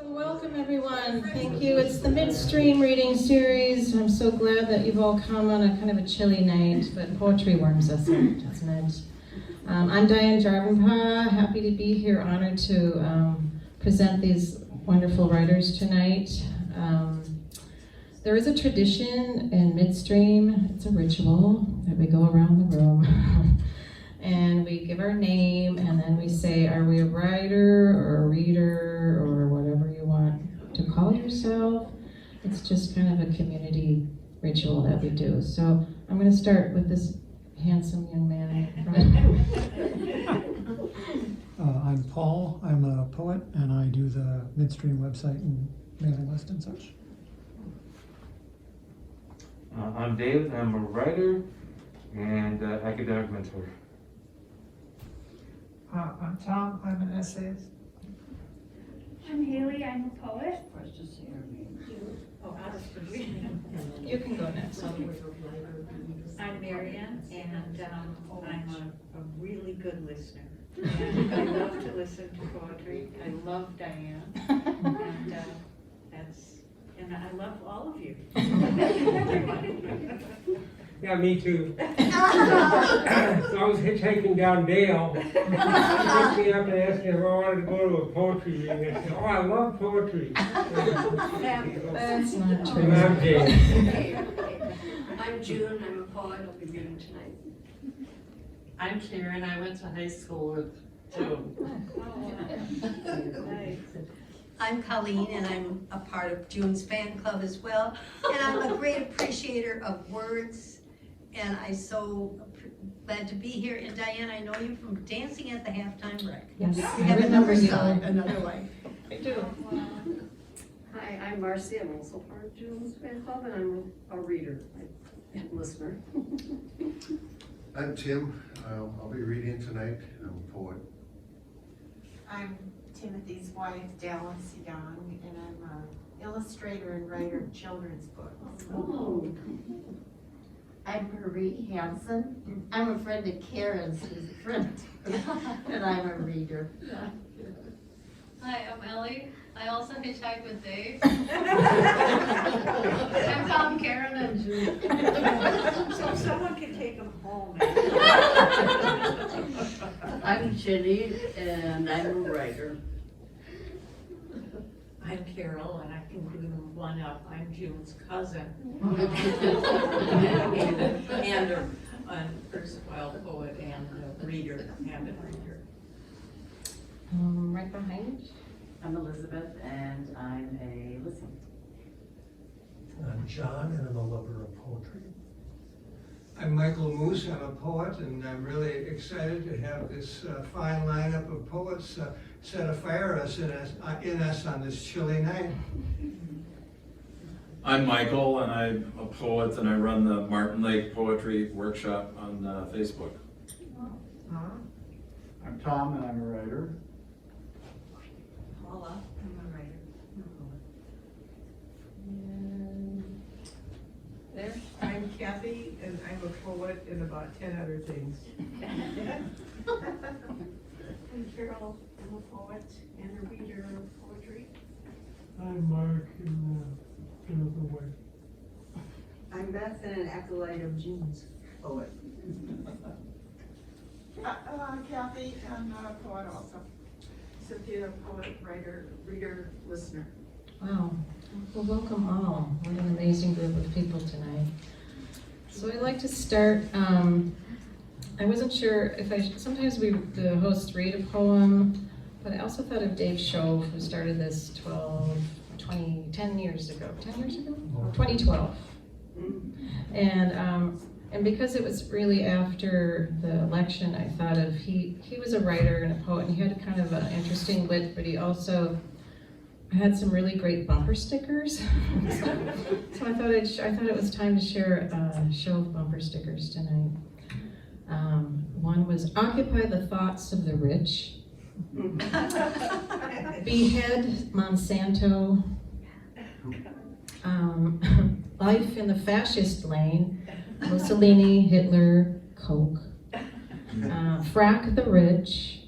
So welcome everyone, thank you. It's the Midstream reading series. I'm so glad that you've all come on a kind of a chilly night, but poetry warms us up, doesn't it? I'm Diane Jarvenpa, happy to be here, honored to present these wonderful writers tonight. There is a tradition in Midstream, it's a ritual that we go around the room and we give our name and then we say, are we a writer or a reader or whatever you want to call yourself. It's just kind of a community ritual that we do. So I'm going to start with this handsome young man in front. I'm Paul, I'm a poet and I do the Midstream website and mailing list and such. I'm David, I'm a writer and academic mentor. I'm Tom, I'm an essayist. I'm Halee, I'm a poet. You can go next. I'm Marianne, and I'm a really good listener. And I love to listen to poetry. I love Diane, and I love all of you. Yeah, me too. So I was hitchhiking down Dale. He picked me up and asked me if I wanted to go to a poetry reading. I said, oh, I love poetry. That's not true. And I'm Jane. I'm June, I'm a poet, I'll be reading tonight. I'm Karen, I went to high school with June. I'm Colleen, and I'm a part of June's fan club as well. And I'm a great appreciator of words, and I'm so glad to be here. And Diane, I know you from dancing at the halftime rec. Yes, You I have remember another you. side, another life. I do. Hi, I'm Marcy. I'm also part of June's fan club, and I'm a reader, a listener. I'm Tim. I'll be reading tonight. I'm a poet. I'm Timothy's wife, Dallas Young, and I'm an illustrator and writer of children's books. Oh. I'm Marie Hansen. I'm a friend of Karen's, who's a friend, and I'm a reader. Hi, I'm Ellie. I also hitchhike with Dave. I'm Tom, Karen, and Julie. So someone can take them home. I'm Jenny, and I'm a writer. I'm Carol, and I can do one up. I'm June's cousin. And a erstwhile poet and a reader, avid reader. Right behind. I'm Elizabeth, and I'm a listener. I'm John, and I'm a lover of poetry. I'm Michael Moose, I'm a poet, and I'm really excited to have this fine lineup of poets set a fire in us on this chilly night. I'm Michael, and I'm a poet, and I run the Martin Lake Poetry Workshop on Facebook. I'm Tom and I'm a writer. Paula, I'm a writer. There, I'm Kathy, and I'm a poet and about 10 other things. I'm Carol, I'm a poet and a reader of poetry. I'm Mark, and Jennifer White. I'm Beth, and an acolyte of June's poet. Kathy, I'm not a poet also. Cynthia, poet, writer, reader, listener. Wow. Well, welcome all. What an amazing group of people tonight. So I'd like to start, I wasn't sure if sometimes the hosts read a poem, but I also thought of Dave Shove, who started this 10 years ago? 2012. And because it was really after the election, I thought of, he was a writer and a poet, and he had kind of an interesting wit, but he also had some really great bumper stickers. So I thought it was time to share a show of bumper stickers tonight. One was "Occupy the thoughts of the rich." Behead Monsanto. Life in the fascist lane. Mussolini, Hitler, Coke. Frack the rich.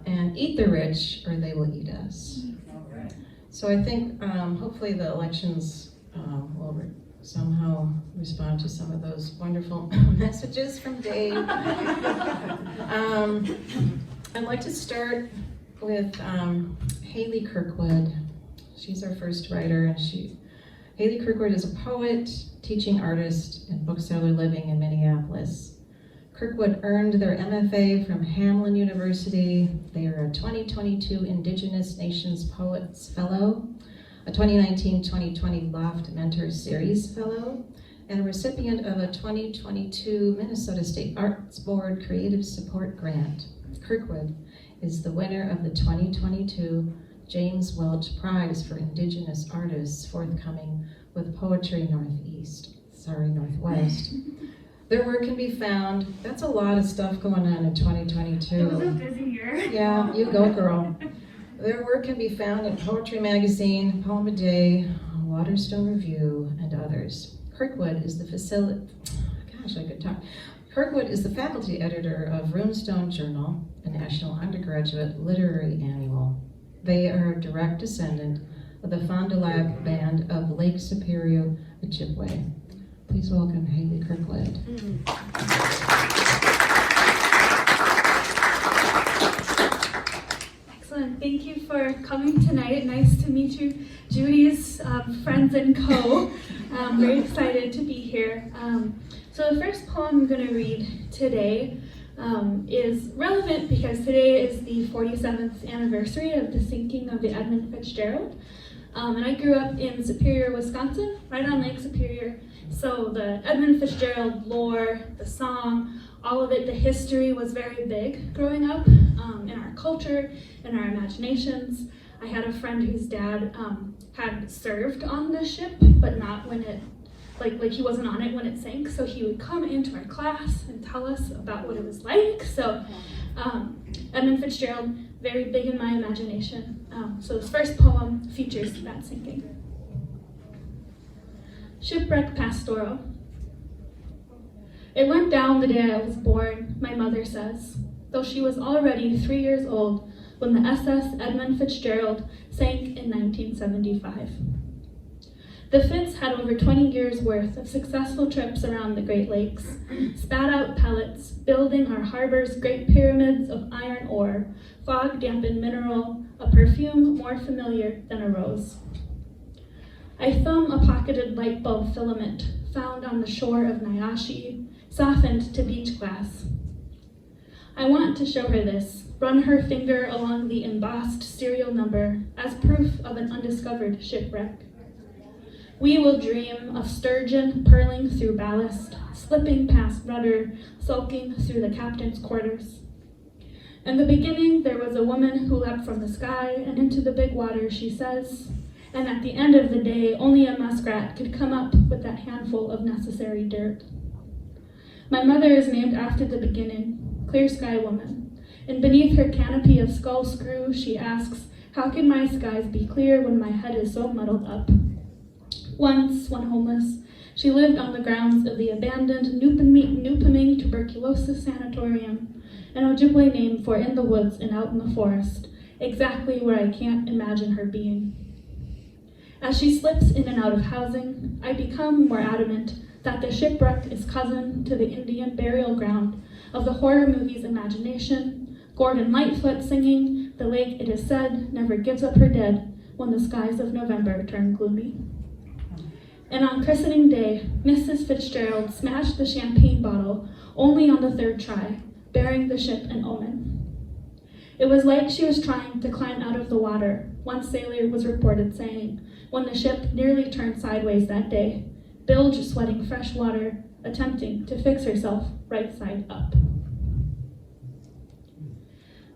And eat the rich or they will eat us. So I think hopefully the elections will somehow respond to some of those wonderful messages from Dave. I'd like to start with Halee Kirkwood. She's our first writer, and Halee Kirkwood is a poet, teaching artist, and bookseller living in Minneapolis. Kirkwood earned their MFA from Hamline University. They are a 2022 Indigenous Nations Poets Fellow, a 2019-2020 Loft Mentor Series Fellow, and a recipient of a 2022 Minnesota State Arts Board Creative Support Grant. Kirkwood is the winner of the 2022 James Welch Prize for Indigenous Artists, forthcoming with Poetry Northwest. Their work can be found, that's a lot of stuff going on in 2022. It was a busy year. Yeah, you go girl. Their work can be found in Poetry Magazine, Poem a Day, Waterstone Review, and others. Kirkwood is the Kirkwood is the faculty editor of Runestone Journal, a national undergraduate literary annual. They are a direct descendant of the Fond du Lac Band of Lake Superior, Ojibwe. Please welcome Halee Kirkwood. Excellent. Thank you for coming tonight. Nice to meet you, Judy's friends and co. I'm very excited to be here. So the first poem I'm going to read today is relevant because today is the 47th anniversary of the sinking of the Edmund Fitzgerald. And I grew up in Superior, Wisconsin, right on Lake Superior. So the Edmund Fitzgerald lore, the song, all of it, the history was very big growing up in our culture, in our imaginations. I had a friend whose dad had served on the ship, but not when it, like he wasn't on it when it sank. So he would come into our class and tell us about what it was like. So Edmund Fitzgerald, very big in my imagination. So this first poem features that sinking. Shipwreck Pastoral. It went down the day I was born, my mother says, though she was already 3 years old when the SS Edmund Fitzgerald sank in 1975. The Fitz had over 20 years worth of successful trips around the Great Lakes, spat out pellets, building our harbor's great pyramids of iron ore, fog-dampened mineral, a perfume more familiar than a rose. I thumb a pocketed light bulb filament found on the shore of Nyashi, softened to beach glass. I want to show her this, run her finger along the embossed serial number as proof of an undiscovered shipwreck. We will dream of sturgeon purling through ballast, slipping past rudder, sulking through the captain's quarters. In the beginning, there was a woman who leapt from the sky and into the big water, she says, and at the end of the day, only a muskrat could come up with that handful of necessary dirt. My mother is named after the beginning, Clear Sky Woman, and beneath her canopy of skull screw, she asks, how can my skies be clear when my head is so muddled up? Once, when homeless, she lived on the grounds of the abandoned Newpoming Tuberculosis Sanatorium, an Ojibwe name for in the woods and out in the forest, exactly where I can't imagine her being. As she slips in and out of housing, I become more adamant that the shipwreck is cousin to the Indian burial ground of the horror movie's imagination, Gordon Lightfoot singing, the lake, it is said, never gives up her dead when the skies of November turn gloomy. And on christening day, Mrs. Fitzgerald smashed the champagne bottle only on the third try, bearing the ship an omen. It was like she was trying to climb out of the water, one sailor was reported saying, when the ship nearly turned sideways that day, bilge sweating fresh water, attempting to fix herself right side up.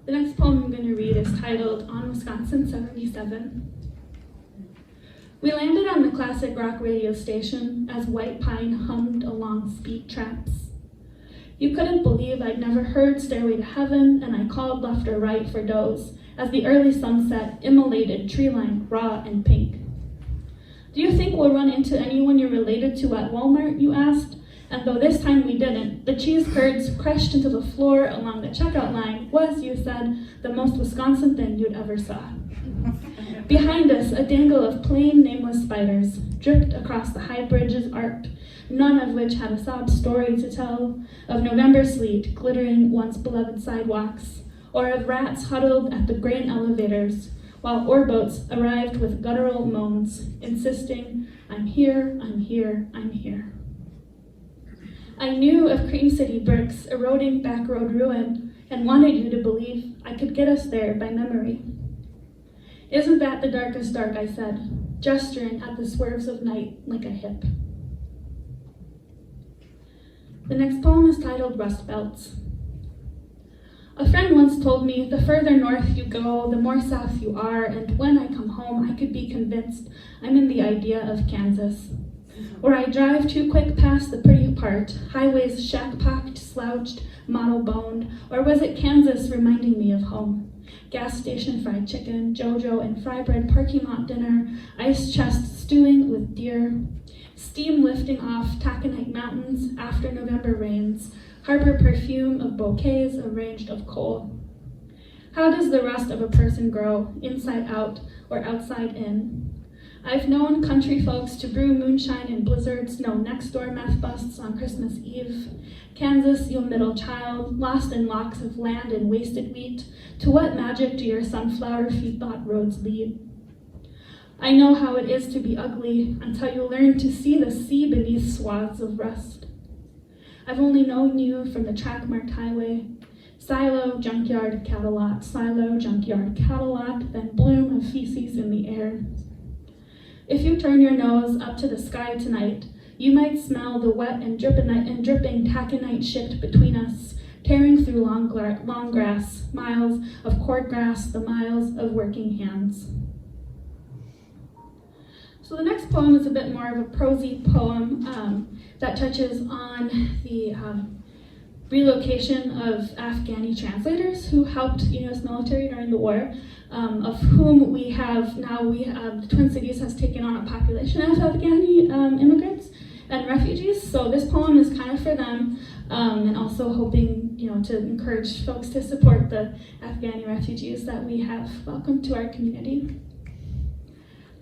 The next poem I'm going to read is titled On Wisconsin 77. We landed on the classic rock radio station as White Pine hummed along speed traps. You couldn't believe I'd never heard Stairway to Heaven, and I called left or right for doze as the early sunset immolated treeline raw and pink. Do you think we'll run into anyone you're related to at Walmart, you asked? And though this time we didn't, the cheese curds crushed into the floor along the checkout line was, you said, the most Wisconsin thing you'd ever saw. Behind us, a dangle of plain, nameless spiders dripped across the high bridges arced, none of which had a sob story to tell of November sleet glittering once beloved sidewalks, or of rats huddled at the grain elevators, while ore boats arrived with guttural moans, insisting, "I'm here, I'm here, I'm here." I knew of Cream City bricks eroding back road ruin and wanted you to believe I could get us there by memory. "Isn't that the darkest dark?" I said, gesturing at the swerves of night like a hip. The next poem is titled Rust Belts. A friend once told me the further north you go, the more south you are, and when I come home, I could be convinced I'm in the idea of Kansas, where I drive too quick past the pretty part, highways shack-packed, slouched, model-boned, or was it Kansas reminding me of home? Gas station fried chicken, JoJo and fry bread parking lot dinner, ice chest stewing with deer, steam lifting off taconite mountains after November rains, harbor perfume of bouquets arranged of coal. How does the rust of a person grow, inside out or outside in? I've known country folks to brew moonshine in blizzards, know next-door meth busts on Christmas Eve. Kansas, you middle child, lost in locks of land and wasted wheat, to what magic do your sunflower feet-thought roads lead? I know how it is to be ugly until you learn to see the sea beneath swaths of rust. I've only known you from the track-marked highway, silo, junkyard, cattle lot, silo, junkyard, cattle lot, then bloom of feces in the air. If you turn your nose up to the sky tonight, you might smell the wet and dripping taconite shipped between us, tearing through long grass, miles of cordgrass, the miles of working hands. So the next poem is a bit more of a prosy poem that touches on the relocation of Afghani translators who helped the U.S. military during the war, of whom the Twin Cities has taken on a population of Afghani immigrants and refugees. So this poem is kind of for them, and also hoping to encourage folks to support the Afghani refugees that we have welcomed to our community.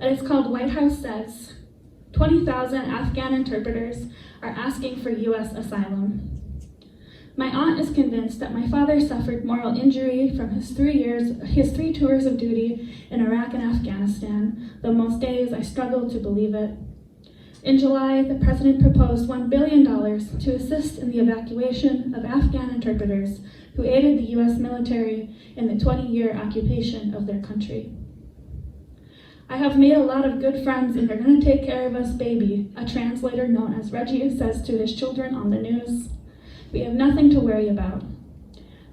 And it's called White House Says, 20,000 Afghan interpreters are asking for U.S. asylum. My aunt is convinced that my father suffered moral injury from his 3 tours of duty in Iraq and Afghanistan, though most days I struggle to believe it. In July, the president proposed $1 billion to assist in the evacuation of Afghan interpreters who aided the U.S. military in the 20-year occupation of their country. "I have made a lot of good friends and they're going to take care of us, baby," a translator known as Reggie says to his children on the news. "We have nothing to worry about."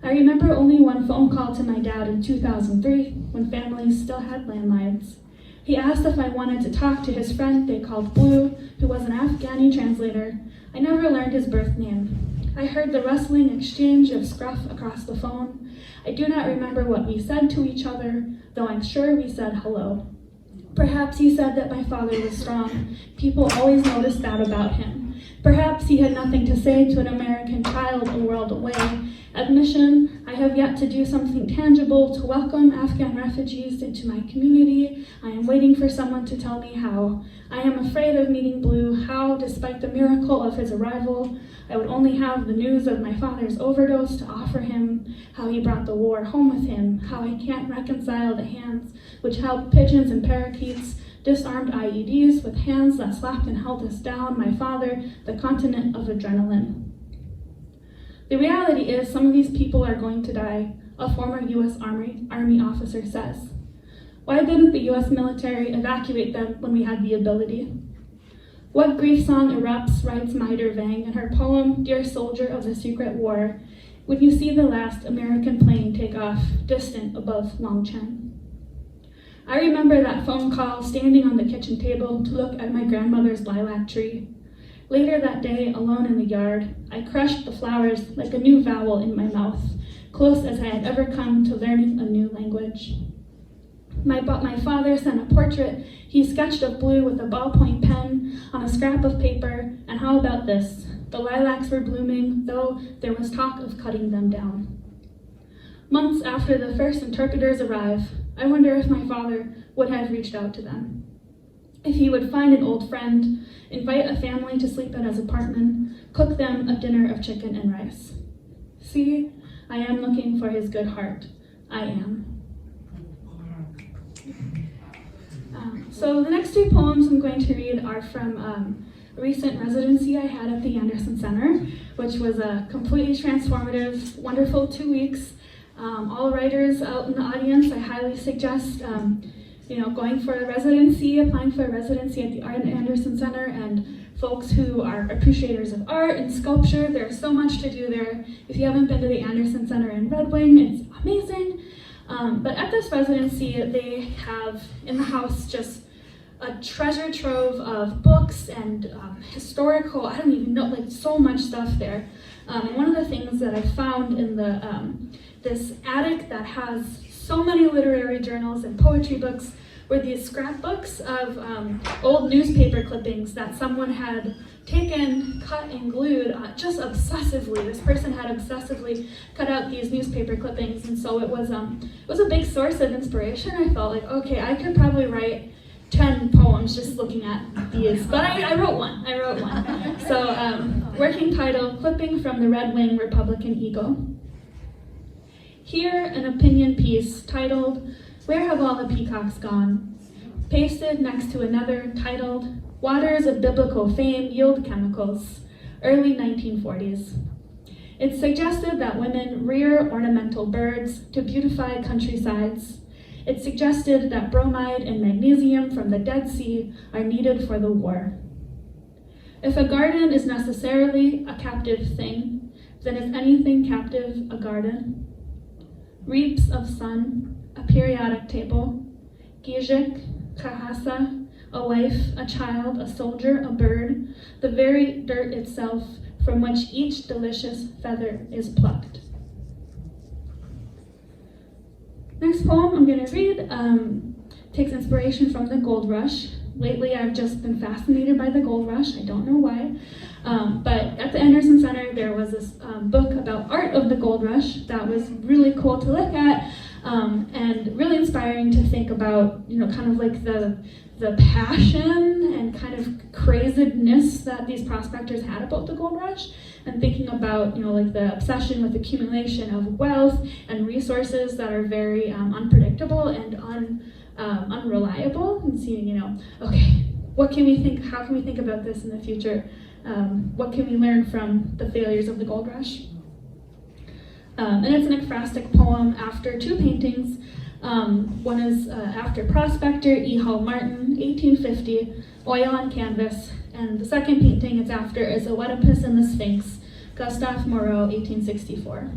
I remember only one phone call to my dad in 2003 when families still had landlines. He asked if I wanted to talk to his friend they called Blue, who was an Afghani translator. I never learned his birth name. I heard the rustling exchange of scruff across the phone. I do not remember what we said to each other, though I'm sure we said hello. Perhaps he said that my father was strong. People always noticed that about him. Perhaps he had nothing to say to an American child a world away. Admission, I have yet to do something tangible to welcome Afghan refugees into my community. I am waiting for someone to tell me how. I am afraid of meeting Blue, how, despite the miracle of his arrival, I would only have the news of my father's overdose to offer him, how he brought the war home with him, how I can't reconcile the hands which held pigeons and parakeets, disarmed IEDs with hands that slapped and held us down, my father, the continent of adrenaline. The reality is some of these people are going to die, a former U.S. Army officer says. Why didn't the U.S. military evacuate them when we had the ability? What grief song erupts, writes Maida Vang in her poem, Dear Soldier of the Secret War, when you see the last American plane take off, distant above Longchen? I remember that phone call, standing on the kitchen table to look at my grandmother's lilac tree. Later that day, alone in the yard, I crushed the flowers like a new vowel in my mouth, close as I had ever come to learning a new language. My father sent a portrait he sketched of Blue with a ballpoint pen on a scrap of paper, and how about this? The lilacs were blooming, though there was talk of cutting them down. Months after the first interpreters arrive, I wonder if my father would have reached out to them. If he would find an old friend, invite a family to sleep in his apartment, cook them a dinner of chicken and rice. See, I am looking for his good heart. I am. So the next two poems I'm going to read are from a recent residency I had at the Anderson Center, which was a completely transformative, wonderful 2 weeks. All writers out in the audience, I highly suggest going for a residency, applying for a residency at the Anderson Center, and folks who are appreciators of art and sculpture. There's so much to do there. If you haven't been to the Anderson Center in Red Wing, it's amazing. But at this residency, they have in the house just a treasure trove of books and historical, I don't even know, like so much stuff there. And one of the things that I found in the this attic that has so many literary journals and poetry books were these scrapbooks of old newspaper clippings that someone had taken, cut, and glued just obsessively. This person had obsessively cut out these newspaper clippings, and so it was a big source of inspiration. I felt like, okay, I could probably write 10 poems just looking at these, but I wrote one. So, working title, Clipping from the Red Wing Republican Eagle. Here, an opinion piece titled, Where Have All the Peacocks Gone? Pasted next to another titled, Waters of Biblical Fame Yield Chemicals, early 1940s. It suggested that women rear ornamental birds to beautify countrysides. It suggested that bromide and magnesium from the Dead Sea are needed for the war. If a garden is necessarily a captive thing, then is anything captive a garden? Reaps of sun, a periodic table, Gijik, Kahasa, a wife, a child, a soldier, a bird, the very dirt itself from which each delicious feather is plucked. Next poem I'm going to read takes inspiration from the gold rush. Lately I've just been fascinated by the gold rush. I don't know why. But at the Anderson Center there was this book about art of the gold rush that was really cool to look at and really inspiring to think about, kind of like the passion and kind of craziness that these prospectors had about the gold rush, and thinking about, like the obsession with accumulation of wealth and resources that are very unpredictable and unreliable, and seeing, okay, what can we think, how can we think about this in the future? What can we learn from the failures of the gold rush? And it's an ekphrastic poem after two paintings. One is after Prospector E. Hall Martin, 1850, oil on canvas, and the second painting it's after is Oedipus and the Sphinx, Gustave Moreau, 1864.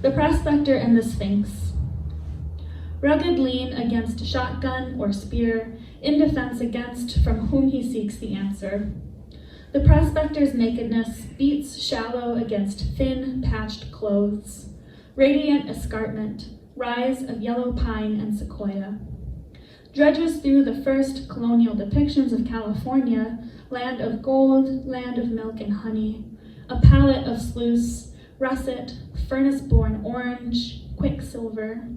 The Prospector and the Sphinx. Rugged lean against shotgun or spear, in defense against from whom he seeks the answer. The prospector's nakedness beats shallow against thin, patched clothes. Radiant escarpment, rise of yellow pine and sequoia. Dredges through the first colonial depictions of California, land of gold, land of milk and honey, a palette of sluice, russet, furnace-born orange, quicksilver.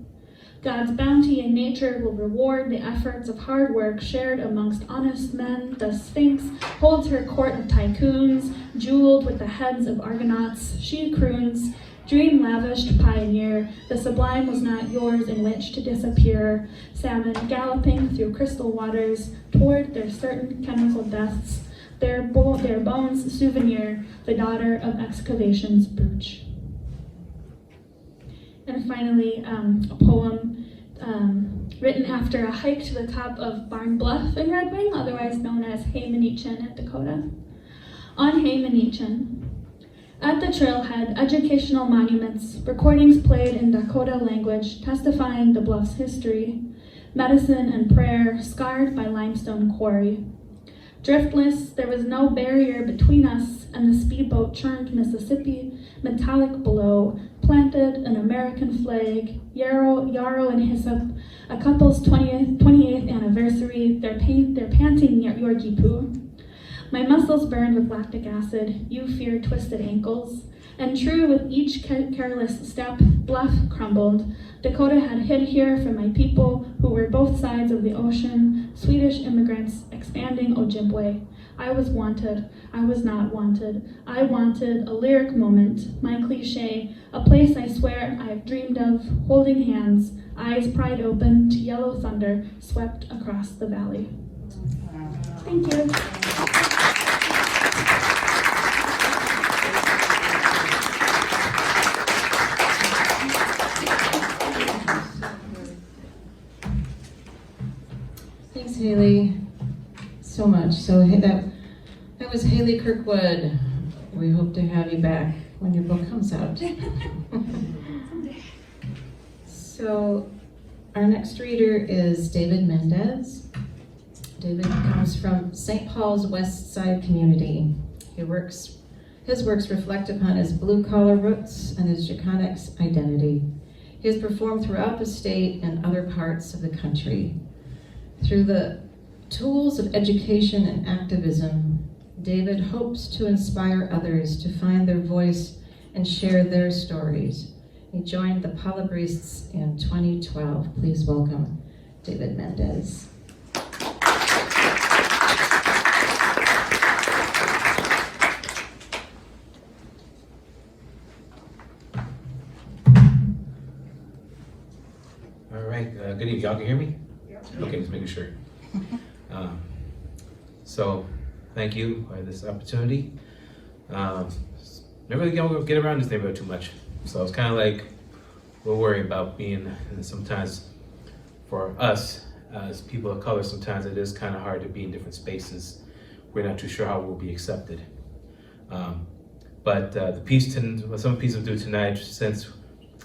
God's bounty in nature will reward the efforts of hard work shared amongst honest men. The Sphinx holds her court of tycoons, jeweled with the heads of Argonauts. She croons, dream-lavished pioneer, the sublime was not yours in which to disappear. Salmon galloping through crystal waters toward their certain chemical deaths. Their bones souvenir, the daughter of excavation's brooch. And finally, a poem written after a hike to the top of Barn Bluff in Red Wing, otherwise known as Haymanichin in Dakota. On Haymanichin. At the trailhead, educational monuments, recordings played in Dakota language testifying the bluff's history, medicine and prayer scarred by limestone quarry. Driftless, there was no barrier between us and the speedboat churned Mississippi, metallic below, planted an American flag, yarrow and hyssop, a couple's 28th anniversary, their panting Yorkie poo. My muscles burned with lactic acid, you feared twisted ankles. And true, with each careless step, bluff crumbled. Dakota had hid here from my people who were both sides of the ocean, Swedish immigrants expanding Ojibwe. I was wanted, I was not wanted. I wanted a lyric moment, my cliche, a place I swear I have dreamed of, holding hands, eyes pried open to yellow thunder swept across the valley. Thank you. Thanks, Halee, so much. So that was Halee Kirkwood. We hope to have you back when your book comes out. So our next reader is David Mendez. David comes from St. Paul's West Side community. His works reflect upon his blue-collar roots and his Chicanx identity. He has performed throughout the state and other parts of the country. Through the tools of education and activism, David hopes to inspire others to find their voice and share their stories. He joined the Palabrists in 2012. Please welcome David Mendez. All right, good evening. Y'all can hear me? Okay, just making sure. So, thank you for this opportunity. Never really get around this neighborhood too much. So it's kind of like we're worried about being, and sometimes for us as people of color, sometimes it is kind of hard to be in different spaces. We're not too sure how we'll be accepted. But the piece, some piece we'll do tonight, since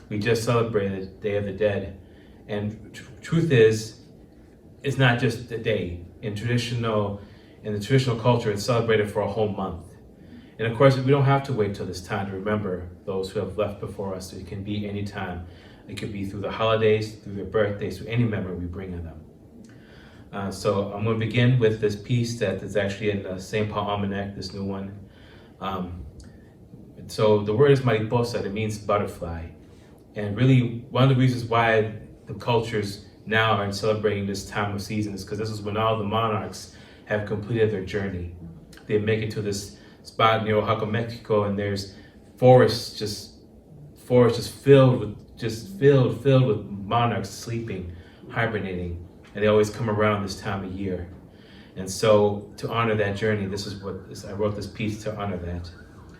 we just celebrated Day of the Dead, and truth is, it's not just the day. In the traditional culture, it's celebrated for a whole month. And of course, we don't have to wait till this time to remember those who have left before us. It can be any time. It could be through the holidays, through their birthdays, through any memory we bring of them. So I'm going to begin with this piece that is actually in the St. Paul Almanac, this new one. So the word is mariposa, it means butterfly. And really, one of the reasons why the cultures now are celebrating this time of season is because this is when all the monarchs have completed their journey. They make it to this spot near Oaxaca, Mexico, and there's forests just filled with monarchs sleeping, hibernating, and they always come around this time of year. And so to honor that journey, I wrote this piece to honor that.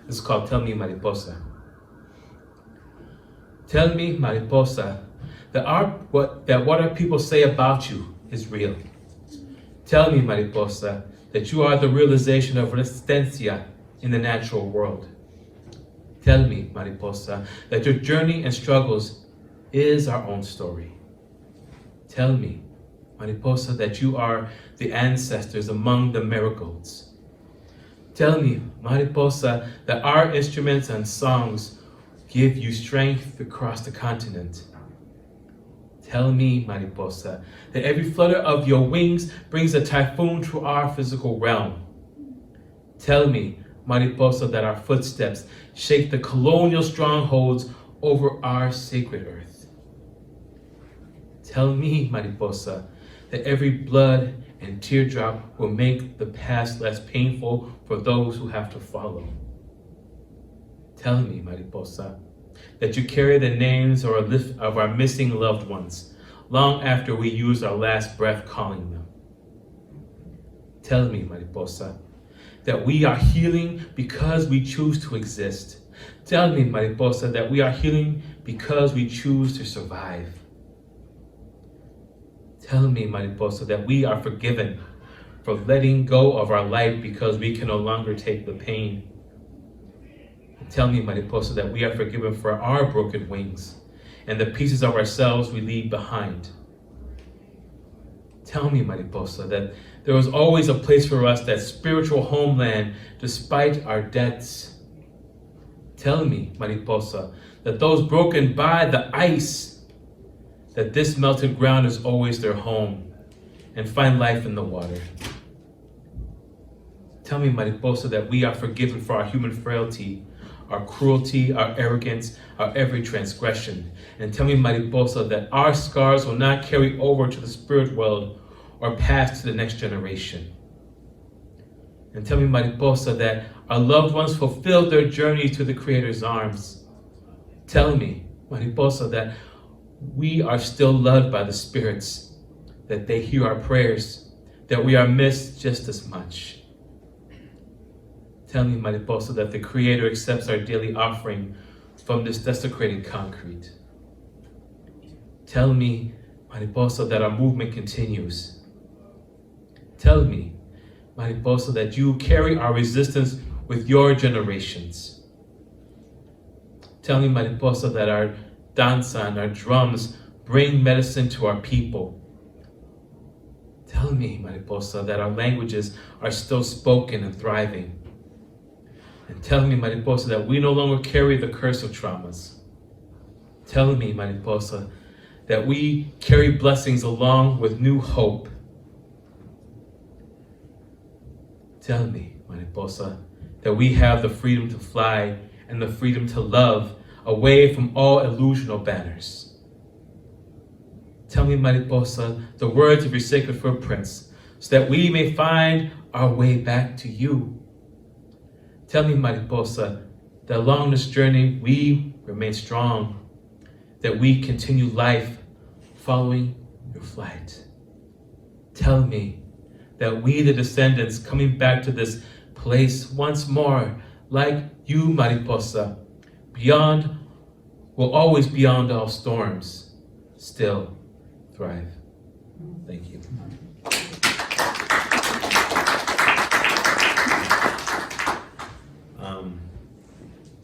This is called Tell Me Mariposa. Tell me, Mariposa, that what our people say about you is real. Tell me, Mariposa, that you are the realization of resistencia in the natural world. Tell me, Mariposa, that your journey and struggles is our own story. Tell me, Mariposa, that you are the ancestors among the marigolds. Tell me, Mariposa, that our instruments and songs give you strength across the continent. Tell me, Mariposa, that every flutter of your wings brings a typhoon to our physical realm. Tell me, Mariposa, that our footsteps shake the colonial strongholds over our sacred earth. Tell me, Mariposa, that every blood and teardrop will make the past less painful for those who have to follow. Tell me, Mariposa, that you carry the names of our missing loved ones long after we use our last breath calling them. Tell me, Mariposa, that we are healing because we choose to exist. Tell me, Mariposa, that we are healing because we choose to survive. Tell me, Mariposa, that we are forgiven for letting go of our life because we can no longer take the pain. Tell me, Mariposa, that we are forgiven for our broken wings and the pieces of ourselves we leave behind. Tell me, Mariposa, that there was always a place for us, that spiritual homeland, despite our debts. Tell me, Mariposa, that those broken by the ice, that this melted ground is always their home, and find life in the water. Tell me, Mariposa, that we are forgiven for our human frailty, our cruelty, our arrogance, our every transgression. And tell me, Mariposa, that our scars will not carry over to the spirit world or pass to the next generation. And tell me, Mariposa, that our loved ones fulfilled their journey to the Creator's arms. Tell me, Mariposa, that we are still loved by the spirits, that they hear our prayers, that we are missed just as much. Tell me, Mariposa, that the Creator accepts our daily offering from this desecrated concrete. Tell me, Mariposa, that our movement continues. Tell me, Mariposa, that you carry our resistance with your generations. Tell me, Mariposa, that our danza and our drums bring medicine to our people. Tell me, Mariposa, that our languages are still spoken and thriving. And tell me, Mariposa, that we no longer carry the curse of traumas. Tell me, Mariposa, that we carry blessings along with new hope. Tell me, Mariposa, that we have the freedom to fly and the freedom to love away from all illusional banners. Tell me, Mariposa, the words of your sacred footprints, so that we may find our way back to you. Tell me, Mariposa, that along this journey we remain strong, that we continue life following your flight. Tell me that we, the descendants, coming back to this place once more, like you, Mariposa, beyond, will always beyond all storms, still thrive. Thank you.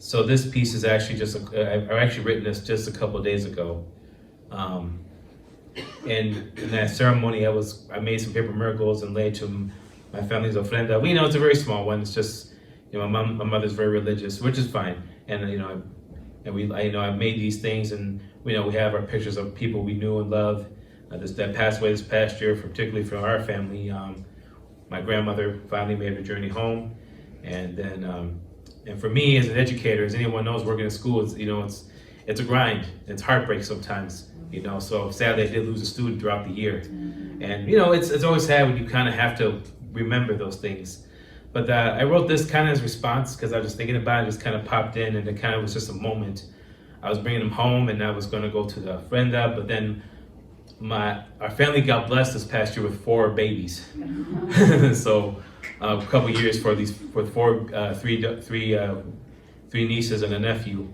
So this piece is actually I've actually written this just a couple of days ago. And in that ceremony, I made some paper miracles and laid to my family's ofrenda. We know it's a very small one. It's just, my mother's very religious, which is fine. And I made these things, and we have our pictures of people we knew and loved that passed away this past year, particularly from our family. My grandmother finally made her journey home, and then and for me as an educator, as anyone knows, working in school, it's a grind. It's heartbreak sometimes. So sadly, I did lose a student throughout the year, and it's always sad when you kind of have to remember those things. But I wrote this kind of as a response because I was just thinking about it, just kind of popped in, and it kind of was just a moment. I was bringing them home, and I was going to go to the ofrenda, but then our family got blessed this past year with 4 babies. So a couple years for three nieces and a nephew.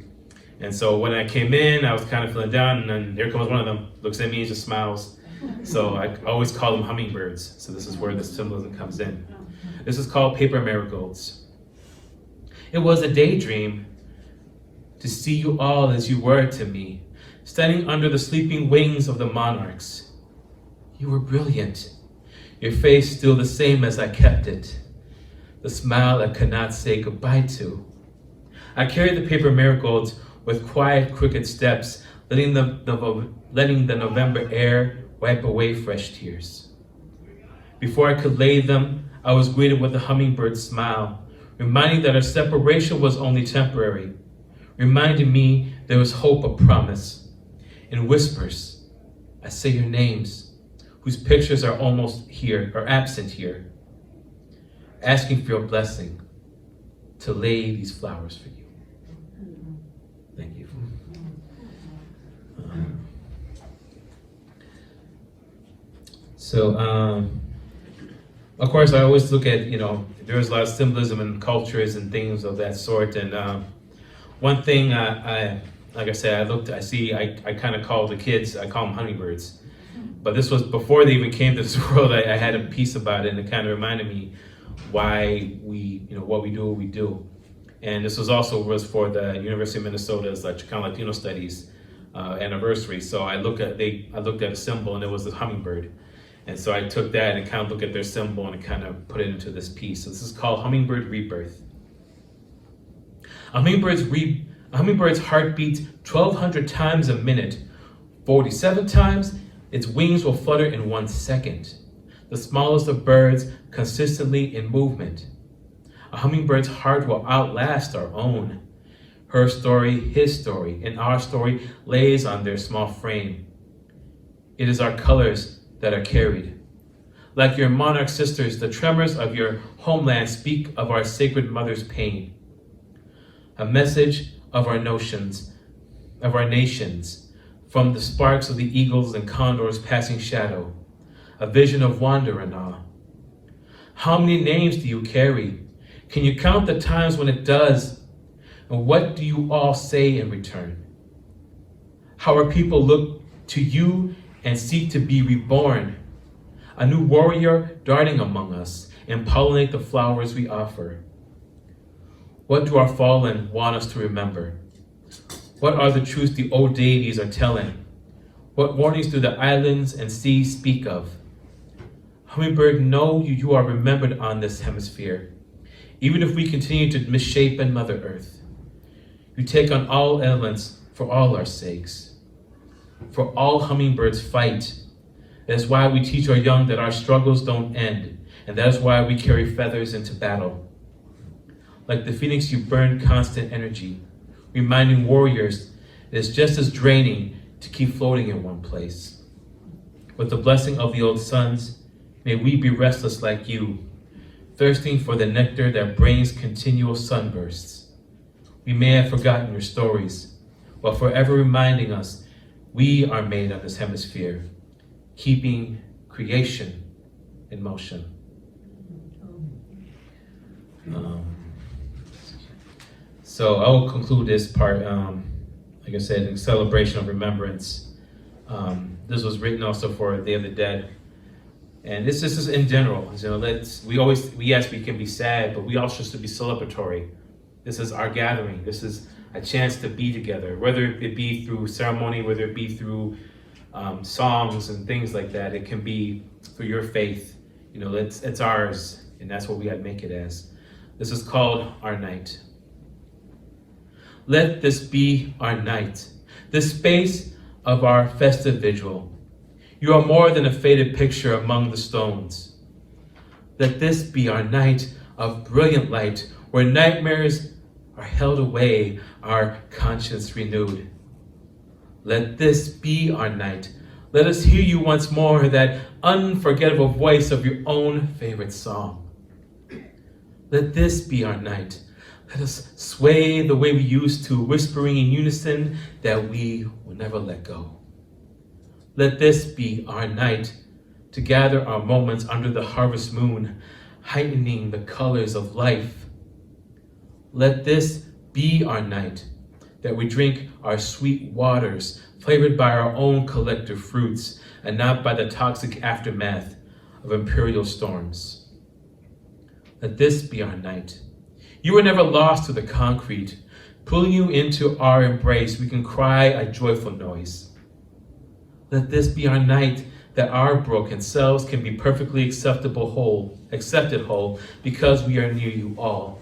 And so when I came in, I was kind of feeling down, and then here comes one of them, looks at me and just smiles. So I always call them hummingbirds. So this is where the symbolism comes in. This is called Paper Marigolds. It was a daydream to see you all as you were to me, standing under the sleeping wings of the monarchs. You were brilliant, your face still the same as I kept it, the smile I could not say goodbye to. I carried the paper marigolds with quiet, crooked steps, letting the November air wipe away fresh tears. Before I could lay them, I was greeted with a hummingbird's smile, reminding that our separation was only temporary, reminding me there was hope of promise. In whispers, I say your names, whose pictures are almost here, or absent here, asking for your blessing to lay these flowers for you. Thank you. Of course, I always look at, there's a lot of symbolism and cultures and things of that sort. And one thing, like I said, I kind of call the kids, I call them hummingbirds. But this was before they even came to this world. I had a piece about it, and it kind of reminded me why what we do. And this was for the University of Minnesota's Chicano-Latino Studies anniversary. So I looked at a symbol, and it was the hummingbird. And so I took that and kind of looked at their symbol and kind of put it into this piece. So this is called Hummingbird Rebirth. A hummingbird's heart beats 1,200 times a minute. 47 times, its wings will flutter in 1 second. The smallest of birds, consistently in movement. A hummingbird's heart will outlast our own. Her story, his story, and our story lays on their small frame. It is our colors that are carried. Like your monarch sisters, the tremors of your homeland speak of our sacred mother's pain. A message of our notions, of our nations, from the sparks of the eagles and condors passing shadow, a vision of wonder and awe. How many names do you carry? Can you count the times when it does? And what do you all say in return? How our people look to you and seek to be reborn, a new warrior darting among us and pollinate the flowers we offer. What do our fallen want us to remember? What are the truths the old deities are telling? What warnings do the islands and seas speak of? Hummingbird, know you are remembered on this hemisphere, even if we continue to misshapen Mother Earth. You take on all elements for all our sakes. For all hummingbirds fight. That is why we teach our young that our struggles don't end, and that is why we carry feathers into battle. Like the phoenix, you burn constant energy, reminding warriors it is just as draining to keep floating in one place. With the blessing of the old suns, may we be restless like you, thirsting for the nectar that brings continual sunbursts. We may have forgotten your stories, while forever reminding us we are made on this hemisphere, keeping creation in motion. So I will conclude this part, like I said, in celebration of remembrance. This was written also for Day of the Dead. And this is in general, you know, yes, we can be sad, but we also should be celebratory. This is our gathering. This is a chance to be together, whether it be through ceremony, whether it be through songs and things like that. It can be through your faith. You know, it's ours, and that's what we got to make it as. This is called our night. Let this be our night, the space of our festive vigil. You are more than a faded picture among the stones. Let this be our night of brilliant light, where nightmares are held away, our conscience renewed. Let this be our night. Let us hear you once more, that unforgettable voice of your own favorite song. Let this be our night. Let us sway the way we used to, whispering in unison that we will never let go. Let this be our night, to gather our moments under the harvest moon, heightening the colors of life. Let this be our night, that we drink our sweet waters, flavored by our own collective fruits, and not by the toxic aftermath of imperial storms. Let this be our night. You were never lost to the concrete. Pulling you into our embrace, we can cry a joyful noise. Let this be our night, that our broken selves can be perfectly accepted whole, because we are near you all.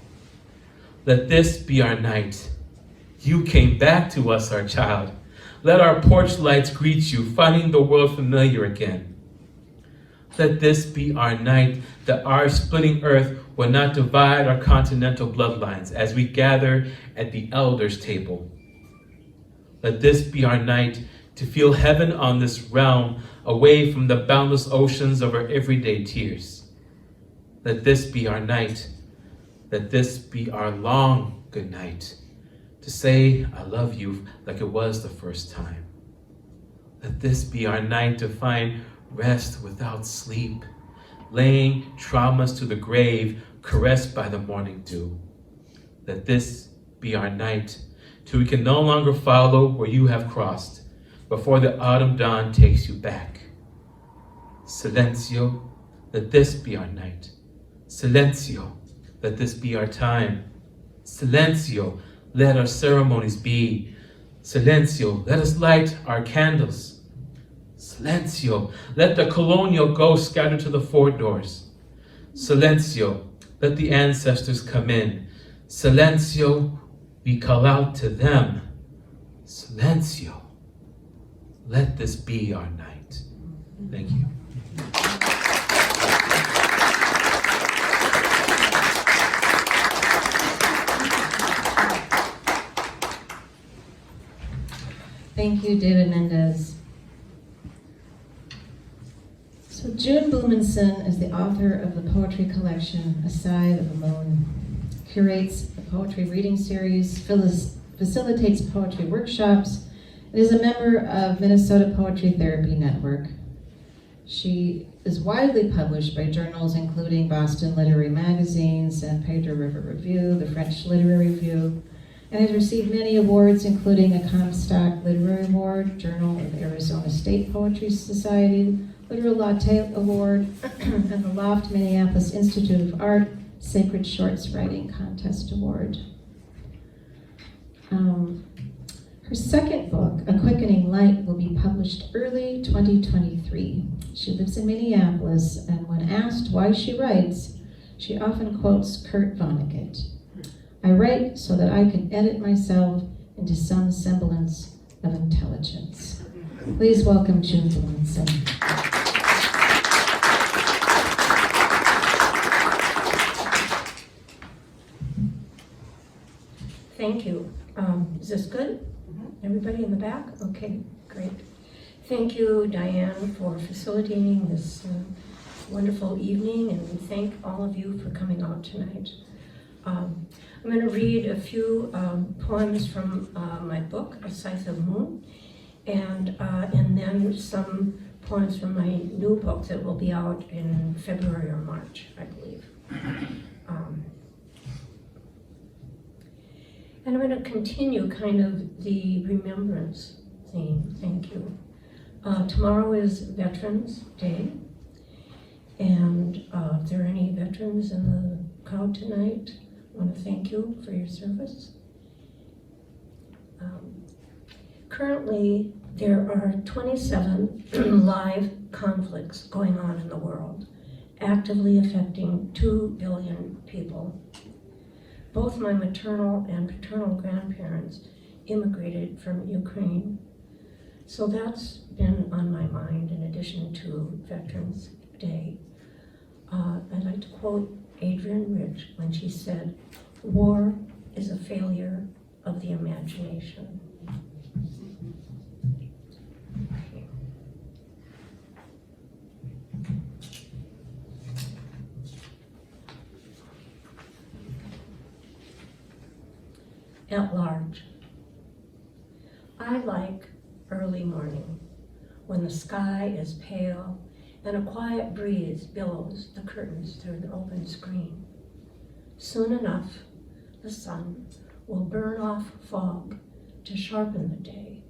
Let this be our night. You came back to us, our child. Let our porch lights greet you, finding the world familiar again. Let this be our night, that our splitting earth will not divide our continental bloodlines as we gather at the elders' table. Let this be our night, to feel heaven on this realm, away from the boundless oceans of our everyday tears. Let this be our night. Let this be our long good night, to say I love you like it was the first time. Let this be our night to find rest without sleep, laying traumas to the grave, caressed by the morning dew. Let this be our night, till we can no longer follow where you have crossed, before the autumn dawn takes you back. Silencio, let this be our night. Silencio, let this be our time. Silencio, let our ceremonies be. Silencio, let us light our candles. Silencio, let the colonial ghosts scatter to the four doors. Silencio, let the ancestors come in. Silencio, we call out to them. Silencio, let this be our night. Thank you. Thank you, David Mendez. So June Blumenson is the author of the poetry collection, A Side of the Moon, curates the poetry reading series, facilitates poetry workshops, and is a member of Minnesota Poetry Therapy Network. She is widely published by journals including Boston Literary Magazine, San Pedro River Review, the French Literary Review, and has received many awards including a Comstock Literary Award, Journal of Arizona State Poetry Society, Literal Latte Award, and the Loft Minneapolis Institute of Art Sacred Shorts Writing Contest Award. Her second book, A Quickening Light, will be published early 2023. She lives in Minneapolis, and when asked why she writes, she often quotes Kurt Vonnegut. I write so that I can edit myself into some semblance of intelligence. Please welcome June Blumenson. Thank you. Is this good? Everybody in the back? Okay, great. Thank you, Diane, for facilitating this wonderful evening, and we thank all of you for coming out tonight. I'm going to read a few poems from my book, A Scythe of Moon, and then some poems from my new book that will be out in February or March, I believe. And I'm going to continue kind of the remembrance theme. Thank you. Tomorrow is Veterans Day, and if there are any veterans in the crowd tonight, I want to thank you for your service. Currently, there are 27 live conflicts going on in the world, actively affecting 2 billion people. Both my maternal and paternal grandparents immigrated from Ukraine. So that's been on my mind in addition to Veterans Day. I'd like to quote Adrienne Rich when she said, "War is a failure of the imagination." At large. I like early morning, when the sky is pale and a quiet breeze billows the curtains through an open screen. Soon enough, the sun will burn off fog to sharpen the day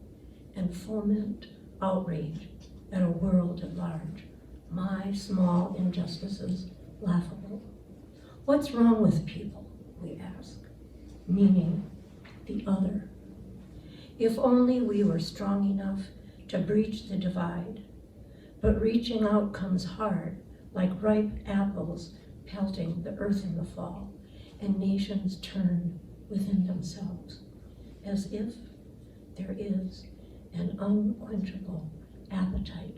and foment outrage at a world at large, my small injustices laughable. What's wrong with people, we ask, meaning the other. If only we were strong enough to breach the divide, but reaching out comes hard, like ripe apples pelting the earth in the fall, and nations turn within themselves, as if there is an unquenchable appetite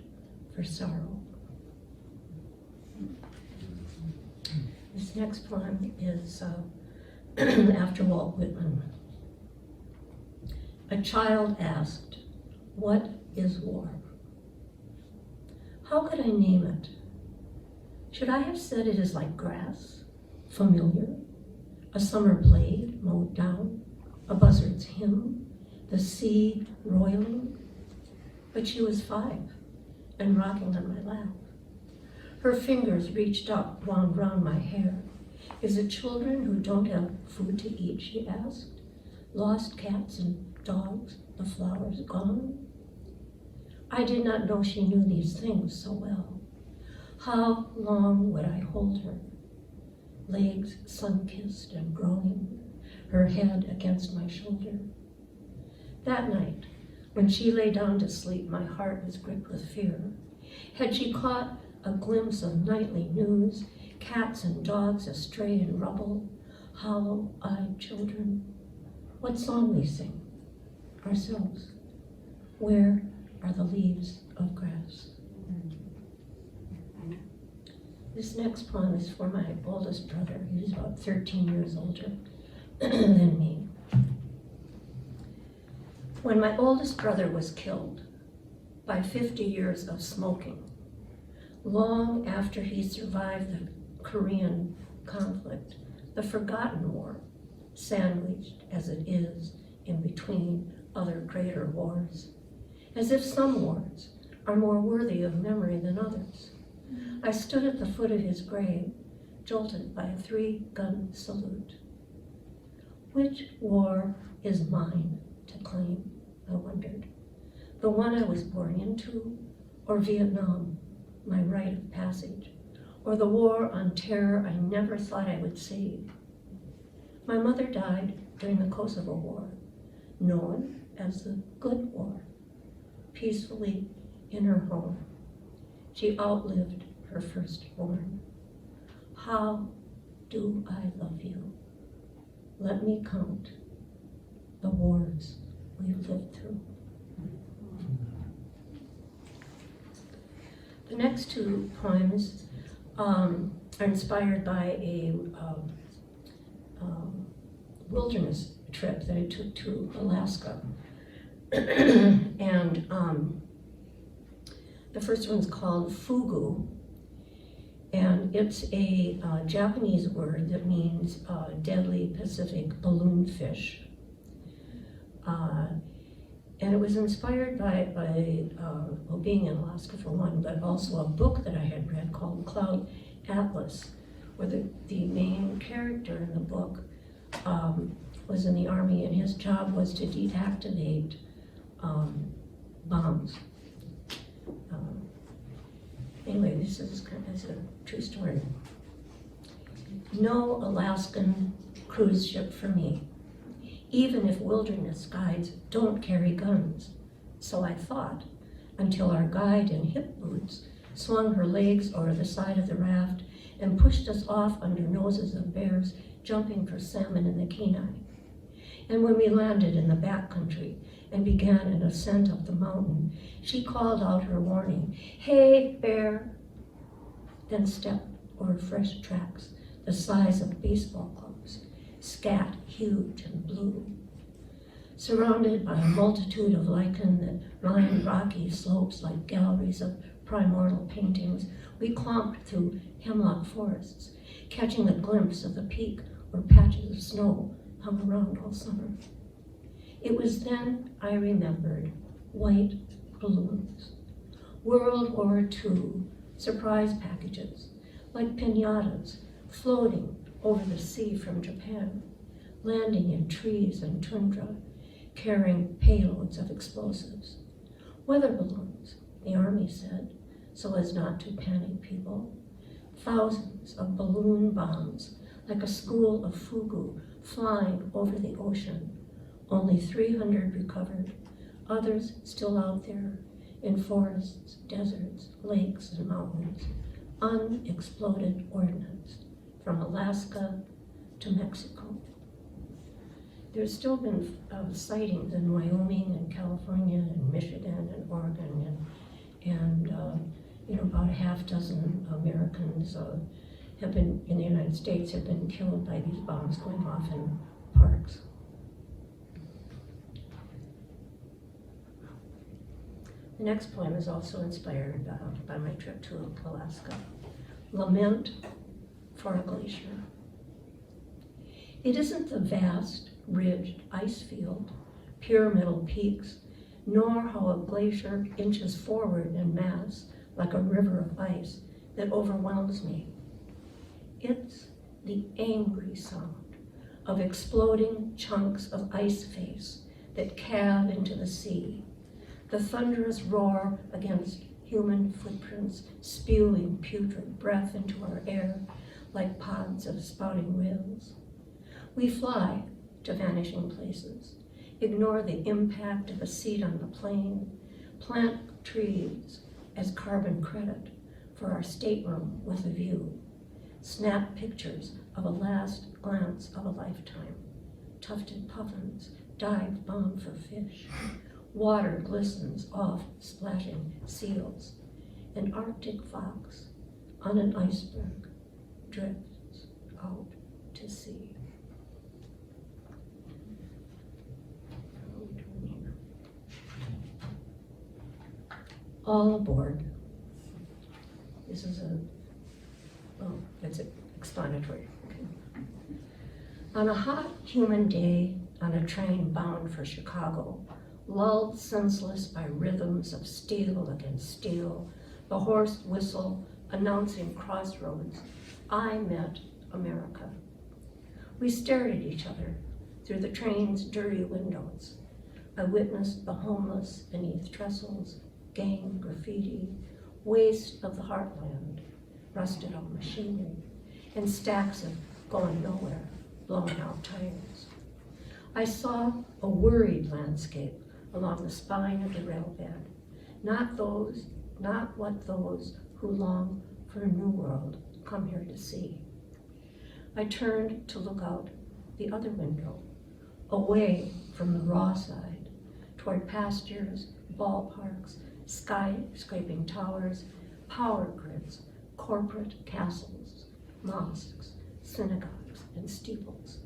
for sorrow. This next poem is after Walt Whitman. A child asked, "What is war?" How could I name it? Should I have said it is like grass, familiar, a summer blade mowed down, a buzzard's hymn, the sea roiling? But she was 5 and rocking on my lap. Her fingers reached up, wound round my hair. Is it children who don't have food to eat, she asked? Lost cats and dogs, the flowers gone? I did not know she knew these things so well. How long would I hold her? Legs sun-kissed and growing, her head against my shoulder. That night, when she lay down to sleep, my heart was gripped with fear. Had she caught a glimpse of nightly news, cats and dogs astray in rubble, hollow-eyed children? What song we sing? Ourselves. Where are the leaves of grass? This next poem is for my oldest brother. He's about 13 years older than me. When my oldest brother was killed by 50 years of smoking, long after he survived the Korean conflict, the forgotten war, sandwiched as it is in between other greater wars, as if some wars are more worthy of memory than others. I stood at the foot of his grave, jolted by a 3-gun salute. Which war is mine to claim, I wondered. The one I was born into, or Vietnam, my rite of passage, or the war on terror I never thought I would see. My mother died during the Kosovo War, known as the Good War, peacefully in her home. She outlived her firstborn. How do I love you? Let me count the wars we've lived through. The next 2 poems are inspired by a wilderness trip that I took to Alaska. And the first one's called Fugu, and it's a Japanese word that means deadly Pacific balloon fish. And it was inspired by well, being in Alaska for one, but also a book that I had read called Cloud Atlas, where the main character in the book was in the Army, and his job was to deactivate bombs. Anyway, this is a true story. No Alaskan cruise ship for me, even if wilderness guides don't carry guns. So I thought, until our guide in hip boots swung her legs over the side of the raft and pushed us off under noses of bears jumping for salmon in the Kenai. And when we landed in the backcountry and began an ascent up the mountain, she called out her warning, "Hey, bear!" Then stepped over fresh tracks the size of baseball clubs, scat huge and blue. Surrounded by a multitude of lichen that lined rocky slopes like galleries of primordial paintings, we clomped through hemlock forests, catching a glimpse of the peak where patches of snow hung around all summer. It was then I remembered white balloons, World War II surprise packages, like piñatas floating over the sea from Japan, landing in trees and tundra, carrying payloads of explosives. Weather balloons, the Army said, so as not to panic people. Thousands of balloon bombs, like a school of fugu, flying over the ocean. Only 300 recovered, others still out there in forests, deserts, lakes, and mountains. Unexploded ordnance from Alaska to Mexico. There's still been sightings in Wyoming and California and Michigan and Oregon and about a half dozen Americans have been in the United States have been killed by these bombs going off in parks. The next poem is also inspired by my trip to Alaska. Lament for a Glacier. It isn't the vast, ridged ice field, pyramidal peaks, nor how a glacier inches forward in mass like a river of ice that overwhelms me. It's the angry sound of exploding chunks of ice face that calve into the sea, the thunderous roar against human footprints spewing putrid breath into our air like pods of spouting whales. We fly to vanishing places, ignore the impact of a seat on the plane, plant trees as carbon credit for our stateroom with a view, snap pictures of a last glance of a lifetime, tufted puffins dive bomb for fish, water glistens off splashing seals, an Arctic fox on an iceberg drifts out to sea. all aboard. This is it's explanatory. Okay. On a hot, humid day on a train bound for Chicago, lulled senseless by rhythms of steel against steel, the hoarse whistle announcing crossroads, I met America. We stared at each other through the train's dirty windows. I witnessed the homeless beneath trestles, gang graffiti, waste of the heartland, rusted out machinery, and stacks of going nowhere, blown out tires. I saw a worried landscape along the spine of the railbed, not what those who long for a new world come here to see. I turned to look out the other window, away from the raw side, toward pastures, ballparks, skyscraping towers, power grids, corporate castles, mosques, synagogues, and steeples.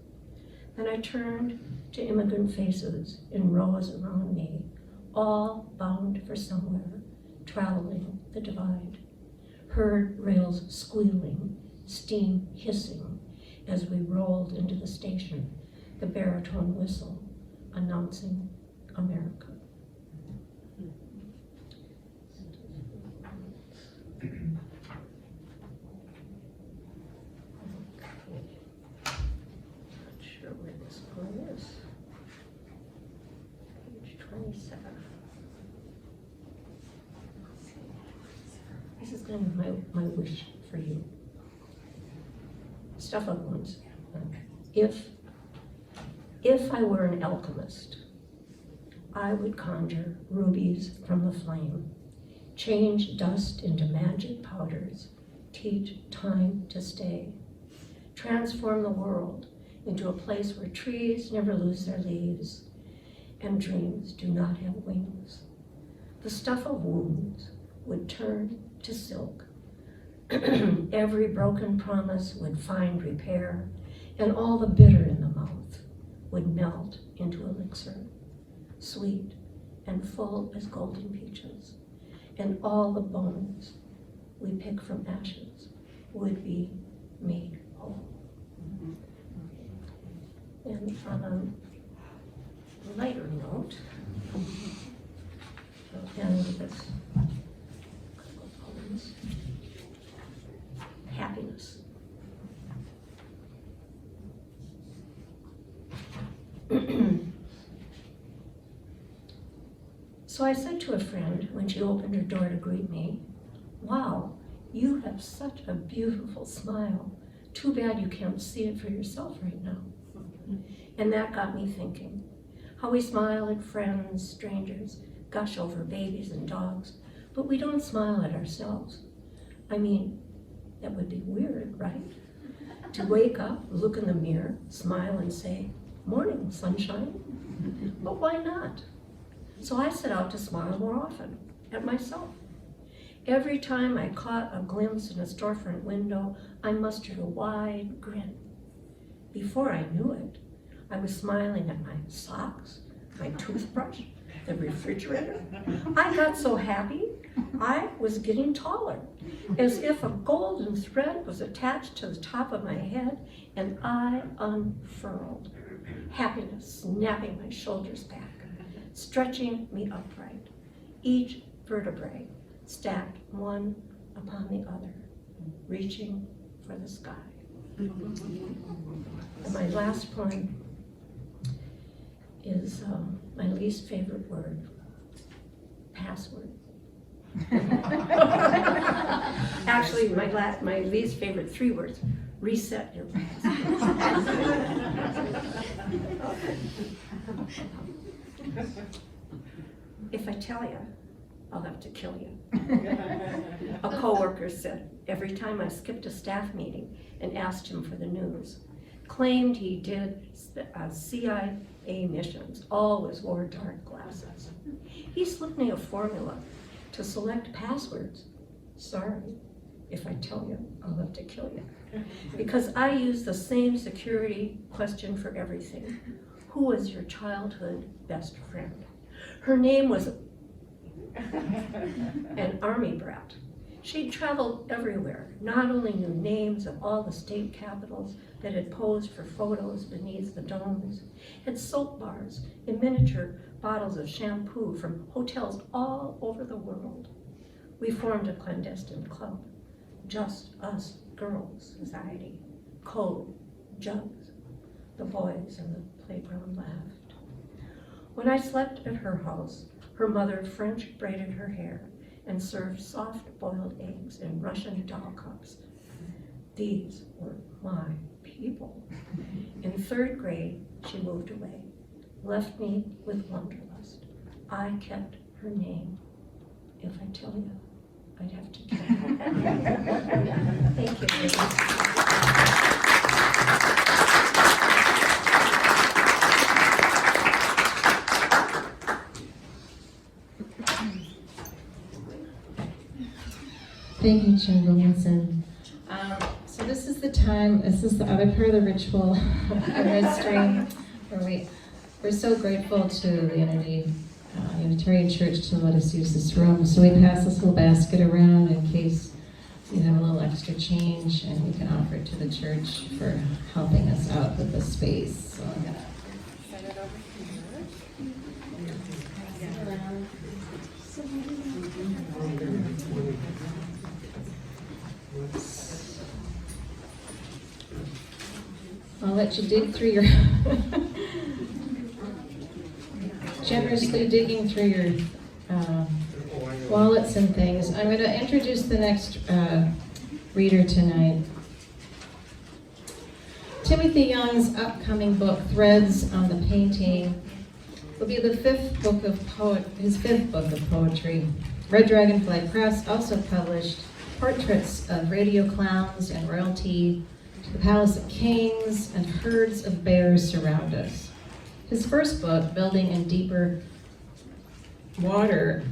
Then I turned to immigrant faces in rows around me, all bound for somewhere, traveling the divide. Heard rails squealing, steam hissing as we rolled into the station, the baritone whistle announcing America. Not sure where this one is. Page 27. This is kind of my wish for you. Stuff of ones. If I were an alchemist, I would conjure rubies from the flame, change dust into magic powders, teach time to stay, transform the world into a place where trees never lose their leaves and dreams do not have wings. The stuff of wounds would turn to silk. Every broken promise would find repair, and all the bitter in the mouth would melt into elixir, sweet and full as golden peaches, and all the bones we pick from ashes would be made whole. And on a lighter note, I'll end with this couple of poems. Happiness. So I said to a friend when she opened her door to greet me, "Wow, you have such a beautiful smile. Too bad you can't see it for yourself right now." And that got me thinking how we smile at friends, strangers, gush over babies and dogs, but we don't smile at ourselves. I mean, that would be weird, right? To wake up, look in the mirror, smile and say, "Morning, sunshine." But why not? So I set out to smile more often at myself. Every time I caught a glimpse in a storefront window, I mustered a wide grin. Before I knew it, I was smiling at my socks, my toothbrush, the refrigerator. I got so happy, I was getting taller, as if a golden thread was attached to the top of my head, and I unfurled, happiness snapping my shoulders back, stretching me upright, each vertebrae stacked one upon the other, reaching for the sky. And my last poem is my least favorite word, password. Actually, my least favorite 3 words, reset your password. If I tell you, I'll have to kill you. A coworker said every time I skipped a staff meeting and asked him for the news, claimed he did CIA missions, always wore dark glasses. He slipped me a formula to select passwords. Sorry, if I tell you, I'll have to kill you. Because I use the same security question for everything. Who was your childhood best friend? Her name was An army brat. She'd traveled everywhere, not only knew names of all the state capitals that had posed for photos beneath the domes, had soap bars and miniature bottles of shampoo from hotels all over the world. We formed a clandestine club, Just Us Girls Society, code, jugs. The boys in the playground laughed. When I slept at her house, her mother French braided her hair and served soft-boiled eggs in Russian doll cups. These were my people. In 3rd grade, she moved away, left me with wanderlust. I kept her name. If I tell you, I'd have to kill her. Thank you. Thank you, Chair Blumenson. So this is the time, this is the other part of the ritual of Midstream, where we're so grateful to the Unitarian Church to let us use this room. So we pass this little basket around in case you have a little extra change, and you can offer it to the church for helping us out with the space. So I'm gonna set it over here. I'll let you dig through your generously digging through your wallets and things. I'm going to introduce the next reader tonight. Timothy Young's upcoming book, Threads on the Painting, will be the his fifth book of poetry. Red Dragonfly Press also published portraits of radio clowns and royalty, The Palace of Kings, and Herds of Bears Surround Us. His first book, Building in Deeper Water,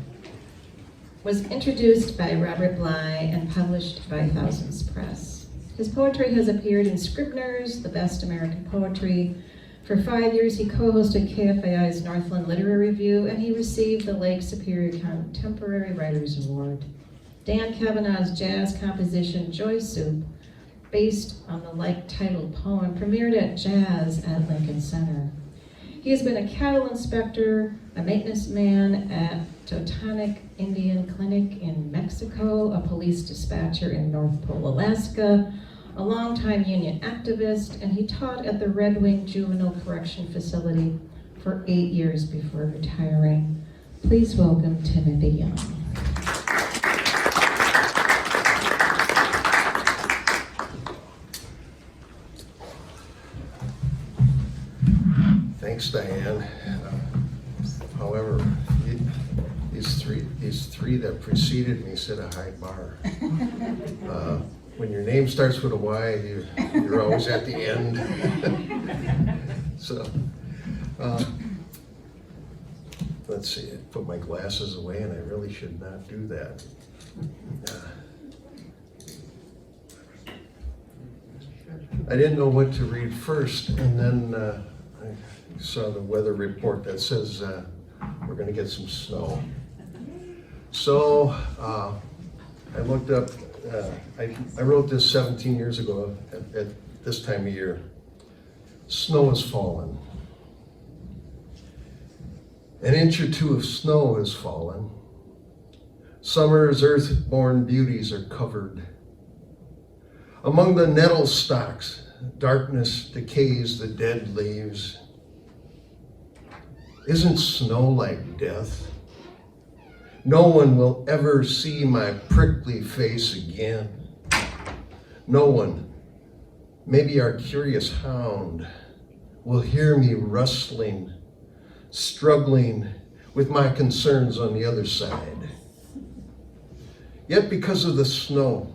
was introduced by Robert Bly and published by Thousands Press. His poetry has appeared in Scribner's, The Best American Poetry. For 5 years, he co-hosted KFAI's Northland Literary Review, and he received the Lake Superior Contemporary Writers Award. Dan Kavanaugh's jazz composition, Joy Soup, based on the like-titled poem, premiered at Jazz at Lincoln Center. He has been a cattle inspector, a maintenance man at Totonic Indian Clinic in Mexico, a police dispatcher in North Pole, Alaska, a longtime union activist, and he taught at the Red Wing Juvenile Correction Facility for 8 years before retiring. Please welcome Timothy Young. Thanks, Diane. However, these three that preceded me set a high bar. When your name starts with a Y, you're always at the end. So, let's see, I put my glasses away and I really should not do that. I didn't know what to read first, and then I saw the weather report that says we're gonna get some snow. So I looked up, I wrote this 17 years ago at this time of year. Snow has fallen. An inch or two of snow has fallen. Summer's earth-born beauties are covered. Among the nettle stalks, darkness decays the dead leaves. Isn't snow like death? No one will ever see my prickly face again. No one, maybe our curious hound, will hear me rustling, struggling with my concerns on the other side. Yet because of the snow,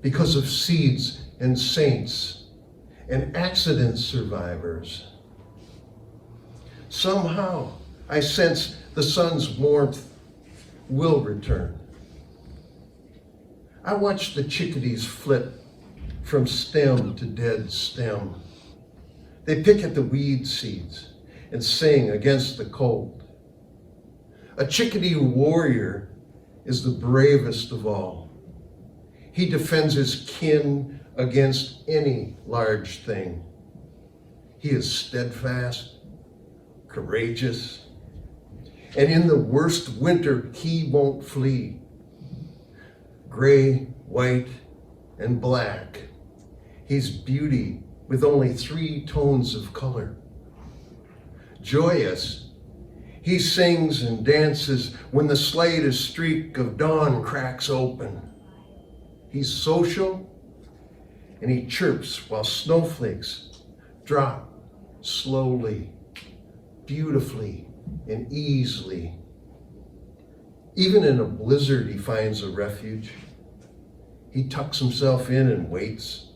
because of seeds and saints and accident survivors, somehow I sense the sun's warmth will return. I watch the chickadees flit from stem to dead stem. They pick at the weed seeds and sing against the cold. A chickadee warrior is the bravest of all. He defends his kin against any large thing. He is steadfast, courageous, and in the worst winter, he won't flee. Gray, white, and black. He's beauty with only 3 tones of color. Joyous, he sings and dances when the slightest streak of dawn cracks open. He's social, and he chirps while snowflakes drop slowly, beautifully, and easily. Even in a blizzard, he finds a refuge. He tucks himself in and waits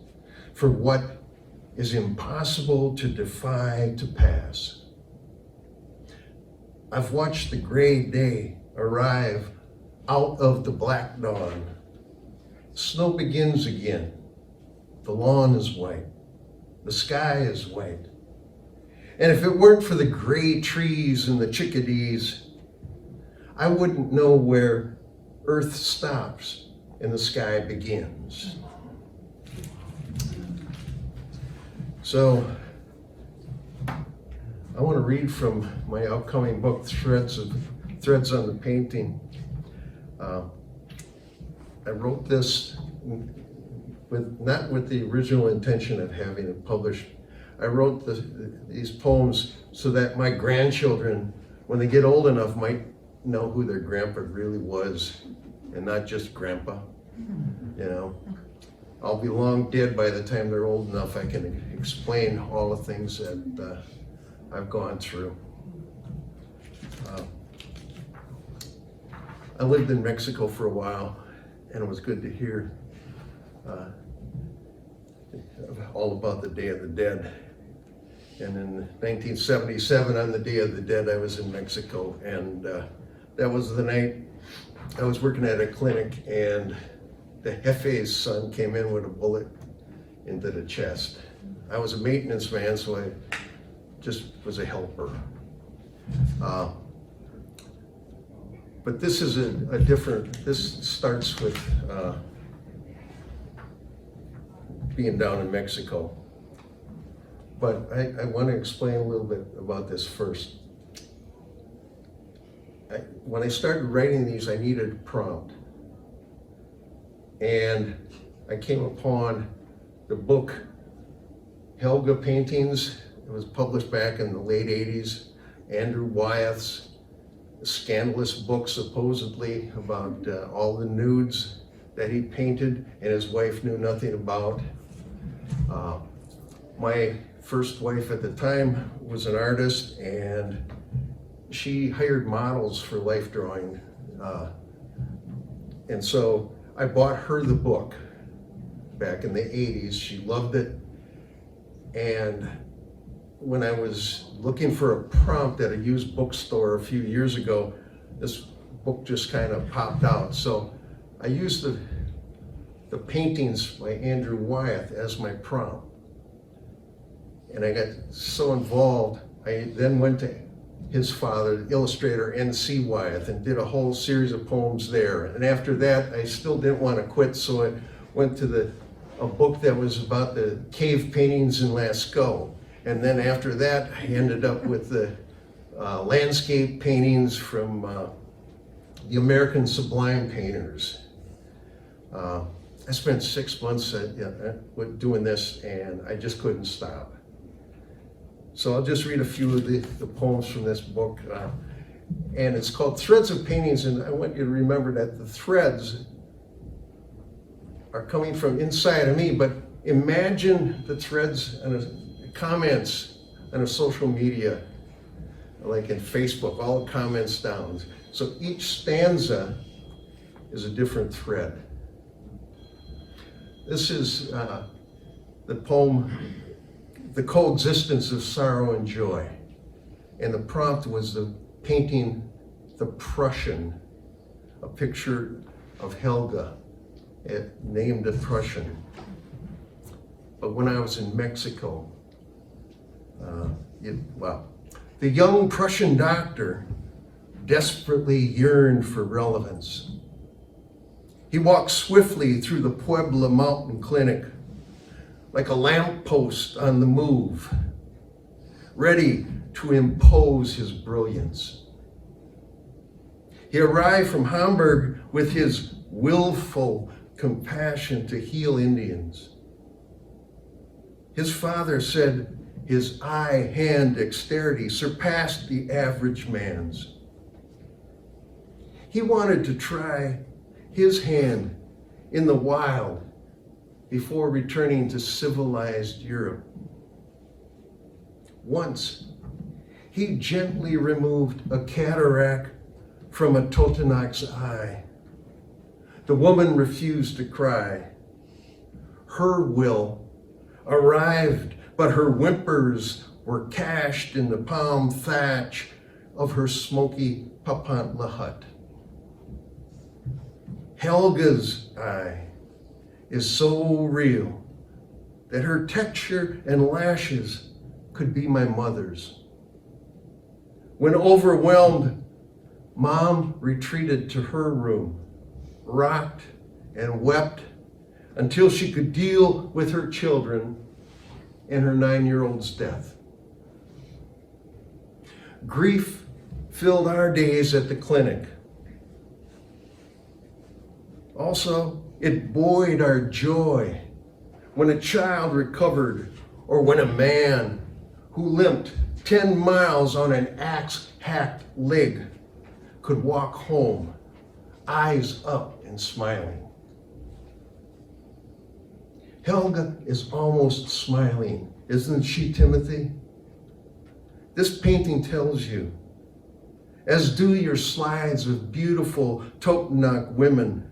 for what is impossible to defy to pass. I've watched the gray day arrive out of the black dawn. Snow begins again. The lawn is white. The sky is white. And if it weren't for the gray trees and the chickadees, I wouldn't know where Earth stops and the sky begins. So, I want to read from my upcoming book, Threads on the Painting. I wrote this not with the original intention of having it published. I wrote these poems so that my grandchildren, when they get old enough, might know who their grandpa really was, and not just grandpa. You know, I'll be long dead by the time they're old enough I can explain all the things that I've gone through. I lived in Mexico for a while, and it was good to hear all about the Day of the Dead. And in 1977, on the Day of the Dead, I was in Mexico, and that was the night I was working at a clinic, and the jefe's son came in with a bullet into the chest. I was a maintenance man, so I just was a helper. But this is a different, this starts with being down in Mexico. But I want to explain a little bit about this first. When I started writing these, I needed a prompt. And I came upon the book Helga Paintings. It was published back in the late 80s. Andrew Wyeth's scandalous book, supposedly, about all the nudes that he painted and his wife knew nothing about. My first wife at the time was an artist, and she hired models for life drawing. And so I bought her the book back in the 80s. She loved it. And when I was looking for a prompt at a used bookstore a few years ago, this book just kind of popped out. So I used the paintings by Andrew Wyeth as my prompt. And I got so involved, I then went to his father, the illustrator N.C. Wyeth, and did a whole series of poems there. And after that, I still didn't want to quit, so I went to a book that was about the cave paintings in Lascaux. And then after that, I ended up with the landscape paintings from the American Sublime Painters. I spent 6 months doing this, and I just couldn't stop. So I'll just read a few of the poems from this book. And it's called Threads of Paintings, and I want you to remember that the threads are coming from inside of me, but imagine the threads and comments on a social media, like in Facebook, all the comments down. So each stanza is a different thread. This is the poem, The Coexistence of Sorrow and Joy. And the prompt was the painting The Prussian, a picture of Helga, named a Prussian. But when I was in Mexico, the young Prussian doctor desperately yearned for relevance. He walked swiftly through the Puebla Mountain Clinic like a lamppost on the move, ready to impose his brilliance. He arrived from Hamburg with his willful compassion to heal Indians. His father said his eye-hand dexterity surpassed the average man's. He wanted to try his hand in the wild before returning to civilized Europe. Once, he gently removed a cataract from a Totonac's eye. The woman refused to cry. Her will arrived, but her whimpers were cached in the palm thatch of her smoky Papantla hut. Helga's eye is so real that her texture and lashes could be my mother's. When overwhelmed, Mom retreated to her room, rocked and wept until she could deal with her children and her 9-year-old's death. Grief filled our days at the clinic. Also, it buoyed our joy when a child recovered or when a man who limped 10 miles on an axe-hacked leg could walk home, eyes up and smiling. Helga is almost smiling, isn't she, Timothy? This painting tells you, as do your slides of beautiful Totonac women,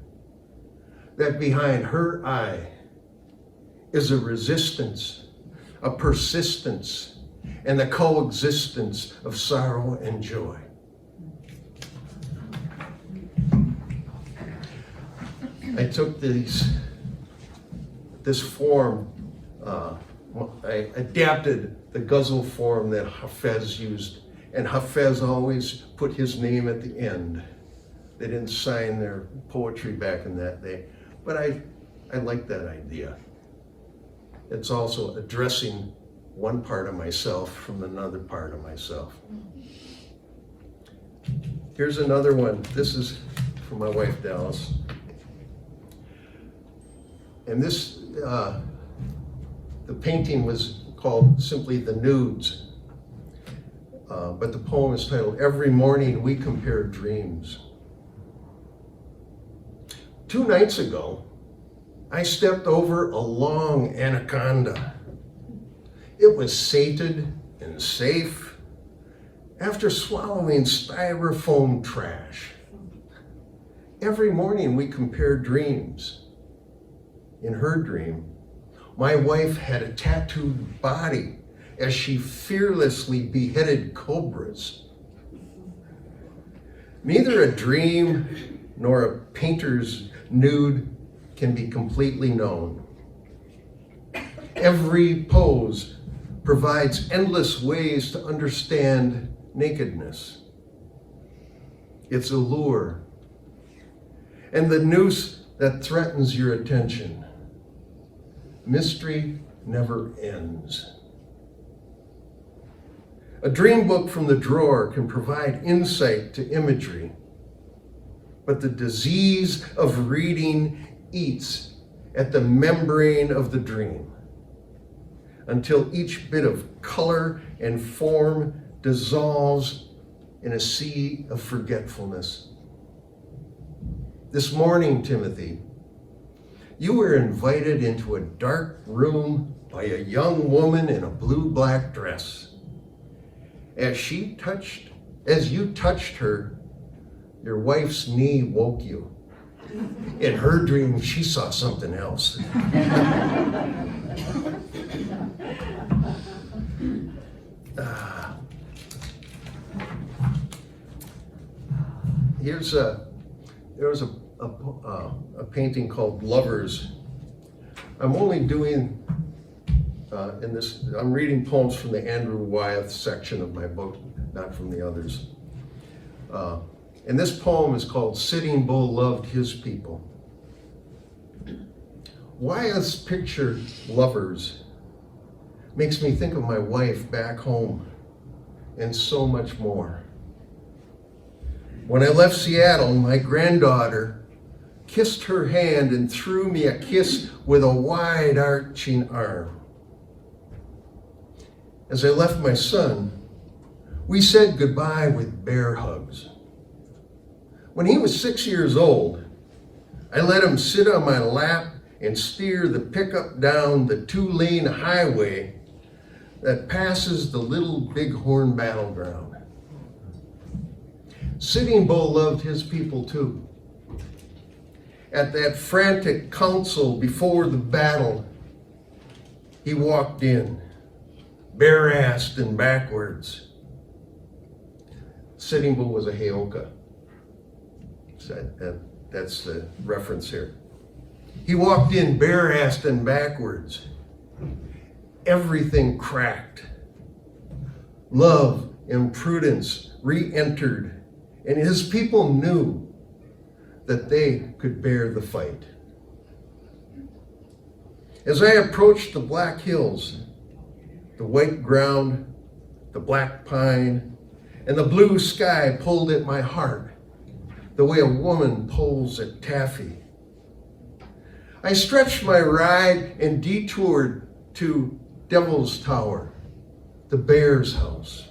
that behind her eye is a resistance, a persistence, and the coexistence of sorrow and joy. I took this form, I adapted the ghazal form that Hafez used, and Hafez always put his name at the end. They didn't sign their poetry back in that day, but I like that idea. It's also addressing one part of myself from another part of myself. Here's another one. This is from my wife, Dallas. And this, the painting was called simply The Nudes, but the poem is titled, Every Morning We Compare Dreams. 2 nights ago, I stepped over a long anaconda. It was sated and safe after swallowing styrofoam trash. Every morning we compared dreams. In her dream, my wife had a tattooed body as she fearlessly beheaded cobras. Neither a dream nor a painter's nude can be completely known. Every pose provides endless ways to understand nakedness, its allure, and the noose that threatens your attention. Mystery never ends. A dream book from the drawer can provide insight to imagery, but the disease of reading eats at the membrane of the dream until each bit of color and form dissolves in a sea of forgetfulness. This morning, Timothy, you were invited into a dark room by a young woman in a blue-black dress. As you touched her, your wife's knee woke you. In her dream, she saw something else. There was a painting called Lovers. I'm only doing I'm reading poems from the Andrew Wyeth section of my book, not from the others. And this poem is called Sitting Bull Loved His People. Why this picture, lovers, makes me think of my wife back home and so much more. When I left Seattle, my granddaughter kissed her hand and threw me a kiss with a wide arching arm. As I left my son, we said goodbye with bear hugs. When he was 6 years old, I let him sit on my lap and steer the pickup down the 2-lane highway that passes the Little Bighorn battleground. Sitting Bull loved his people too. At that frantic council before the battle, he walked in, bare-assed and backwards. Sitting Bull was a Heoka. That's the reference here. He walked in bare-assed and backwards. Everything cracked. Love and prudence re-entered, and his people knew that they could bear the fight. As I approached the Black Hills, the white ground, the black pine, and the blue sky pulled at my heart the way a woman pulls at taffy. I stretched my ride and detoured to Devil's Tower, the bear's house.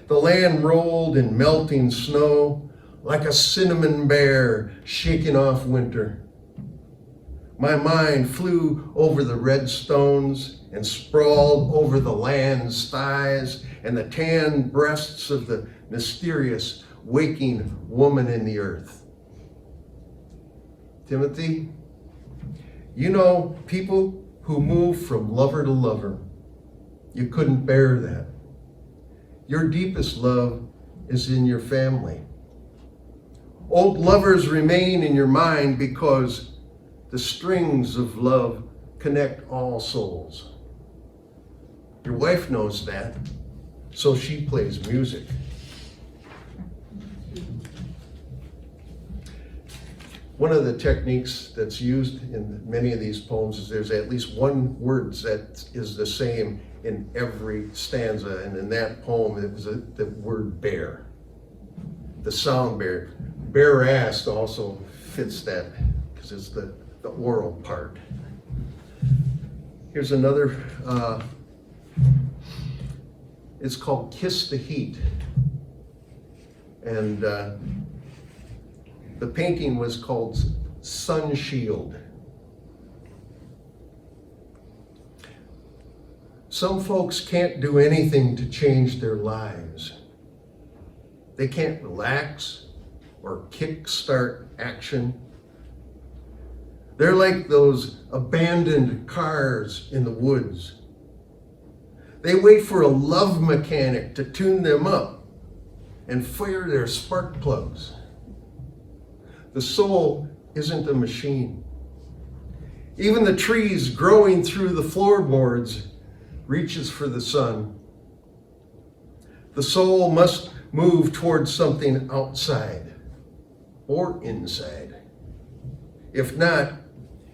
The land rolled in melting snow like a cinnamon bear shaking off winter. My mind flew over the red stones and sprawled over the land's thighs and the tan breasts of the mysterious waking woman in the earth. Timothy, you know people who move from lover to lover. You couldn't bear that. Your deepest love is in your family. Old lovers remain in your mind because the strings of love connect all souls. Your wife knows that, so she plays music. One of the techniques that's used in many of these poems is there's at least one word that is the same in every stanza, and in that poem it was the word bear, the sound bear. Bare-assed also fits that because it's the oral part. Here's another, it's called Kiss the Heat. And the painting was called Sun Shield. Some folks can't do anything to change their lives. They can't relax or kickstart action. They're like those abandoned cars in the woods. They wait for a love mechanic to tune them up and fire their spark plugs. The soul isn't a machine. Even the trees growing through the floorboards reaches for the sun. The soul must move towards something outside or inside. If not,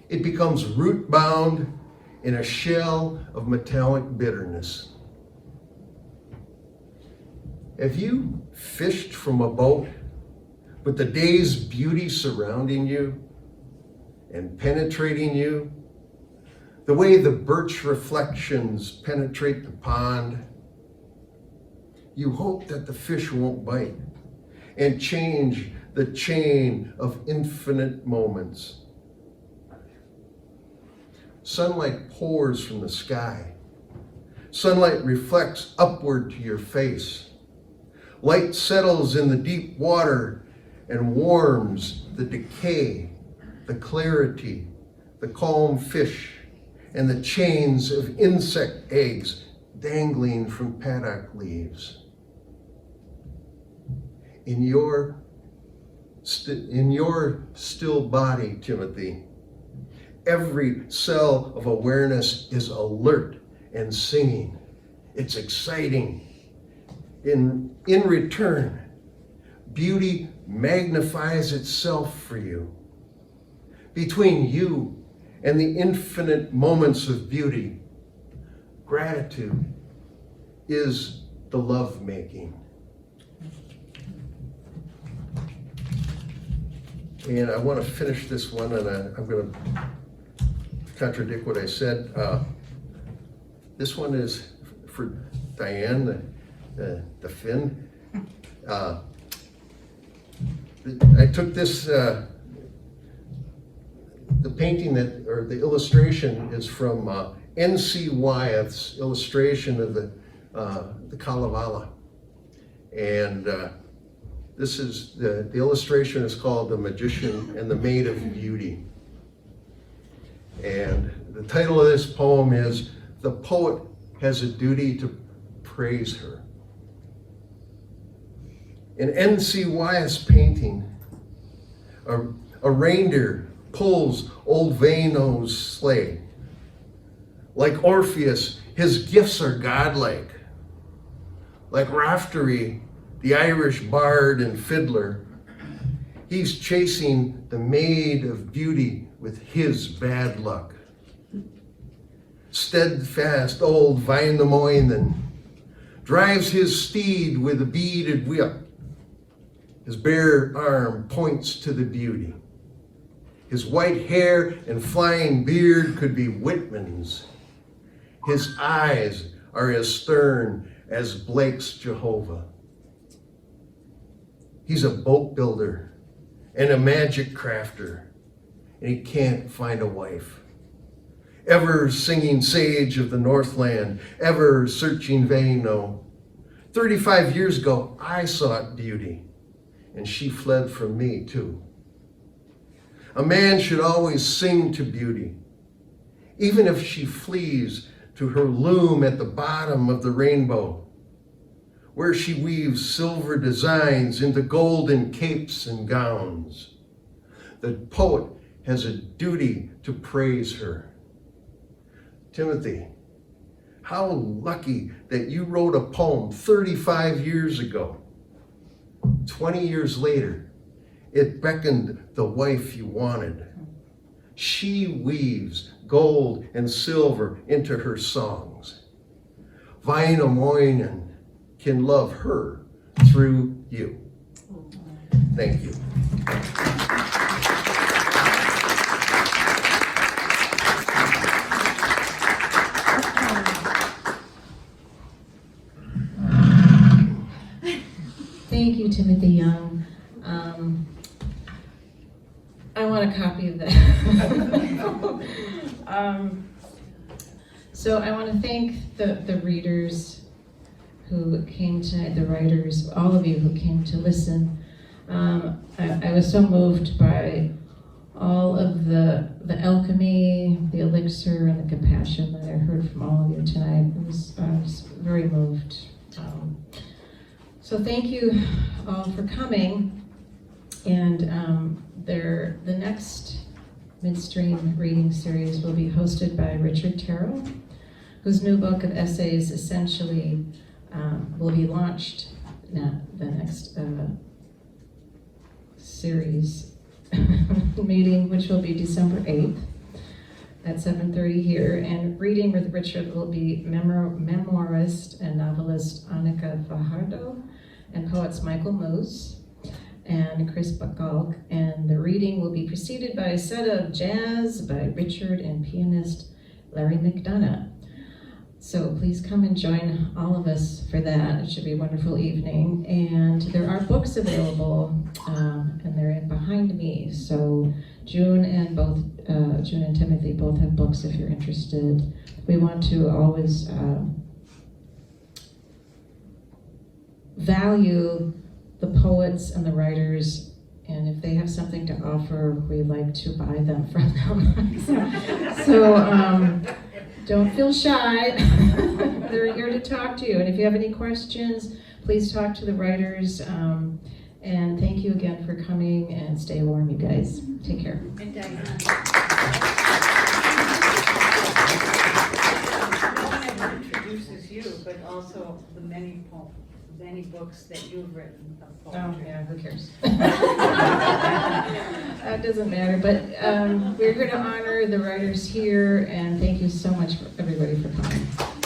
it becomes root-bound in a shell of metallic bitterness. Have you fished from a boat with the day's beauty surrounding you and penetrating you, the way the birch reflections penetrate the pond? You hope that the fish won't bite and change the chain of infinite moments. Sunlight pours from the sky. Sunlight reflects upward to your face. Light settles in the deep water and warms the decay, the clarity, the calm fish, and the chains of insect eggs dangling from paddock leaves. In your still body, Timothy, every cell of awareness is alert and singing. It's exciting. In return, beauty magnifies itself for you. Between you and the infinite moments of beauty, gratitude is the love-making. And I want to finish this one, and I'm going to contradict what I said. This one is for Diane, the Finn. I took this, the painting or the illustration is from N.C. Wyeth's illustration of the Kalevala. And this is, the illustration is called The Magician and the Maid of Beauty. And the title of this poem is The Poet Has a Duty to Praise Her. In N.C. Wyeth's painting, a reindeer pulls old Vaino's sleigh. Like Orpheus, his gifts are godlike. Like Raftery, the Irish bard and fiddler, he's chasing the maid of beauty with his bad luck. Steadfast old Vainamoinen drives his steed with a beaded whip. His bare arm points to the beauty. His white hair and flying beard could be Whitman's. His eyes are as stern as Blake's Jehovah. He's a boat builder and a magic crafter, and he can't find a wife. Ever singing sage of the Northland, ever searching Vaino. 35 years ago, I sought beauty, and she fled from me too. A man should always sing to beauty, even if she flees to her loom at the bottom of the rainbow, where she weaves silver designs into golden capes and gowns. The poet has a duty to praise her. Timothy, how lucky that you wrote a poem 35 years ago. 20 years later, it beckoned the wife you wanted. She weaves gold and silver into her songs. Vainamoinen can love her through you. Thank you. Thank you, Timothy Young. I want a copy of that. So I want to thank the readers who came tonight, the writers, all of you who came to listen. I was so moved by all of the alchemy, the elixir, and the compassion that I heard from all of you tonight. I was very moved. So thank you all for coming. And the next Midstream reading series will be hosted by Richard Terrell, whose new book of essays essentially will be launched the next series meeting, which will be December 8th at 7:30 here. And reading with Richard will be memoirist and novelist Annika Fajardo and poets Michael Moose and Chris Bakalk. And the reading will be preceded by a set of jazz by Richard and pianist Larry McDonough. So please come and join all of us for that. It should be a wonderful evening. And there are books available, and they're behind me. So June and Timothy both have books if you're interested. We want to always value the poets and the writers, and if they have something to offer, we like to buy them from them. So don't feel shy. They're here to talk to you. And if you have any questions, please talk to the writers. And thank you again for coming, and stay warm, you guys. Take care. And Diane. Not only introduces you, but also the many any books that you've written of Oh, poetry. yeah, who cares? That doesn't matter, but we're going to honor the writers here, and thank you so much, everybody, for coming.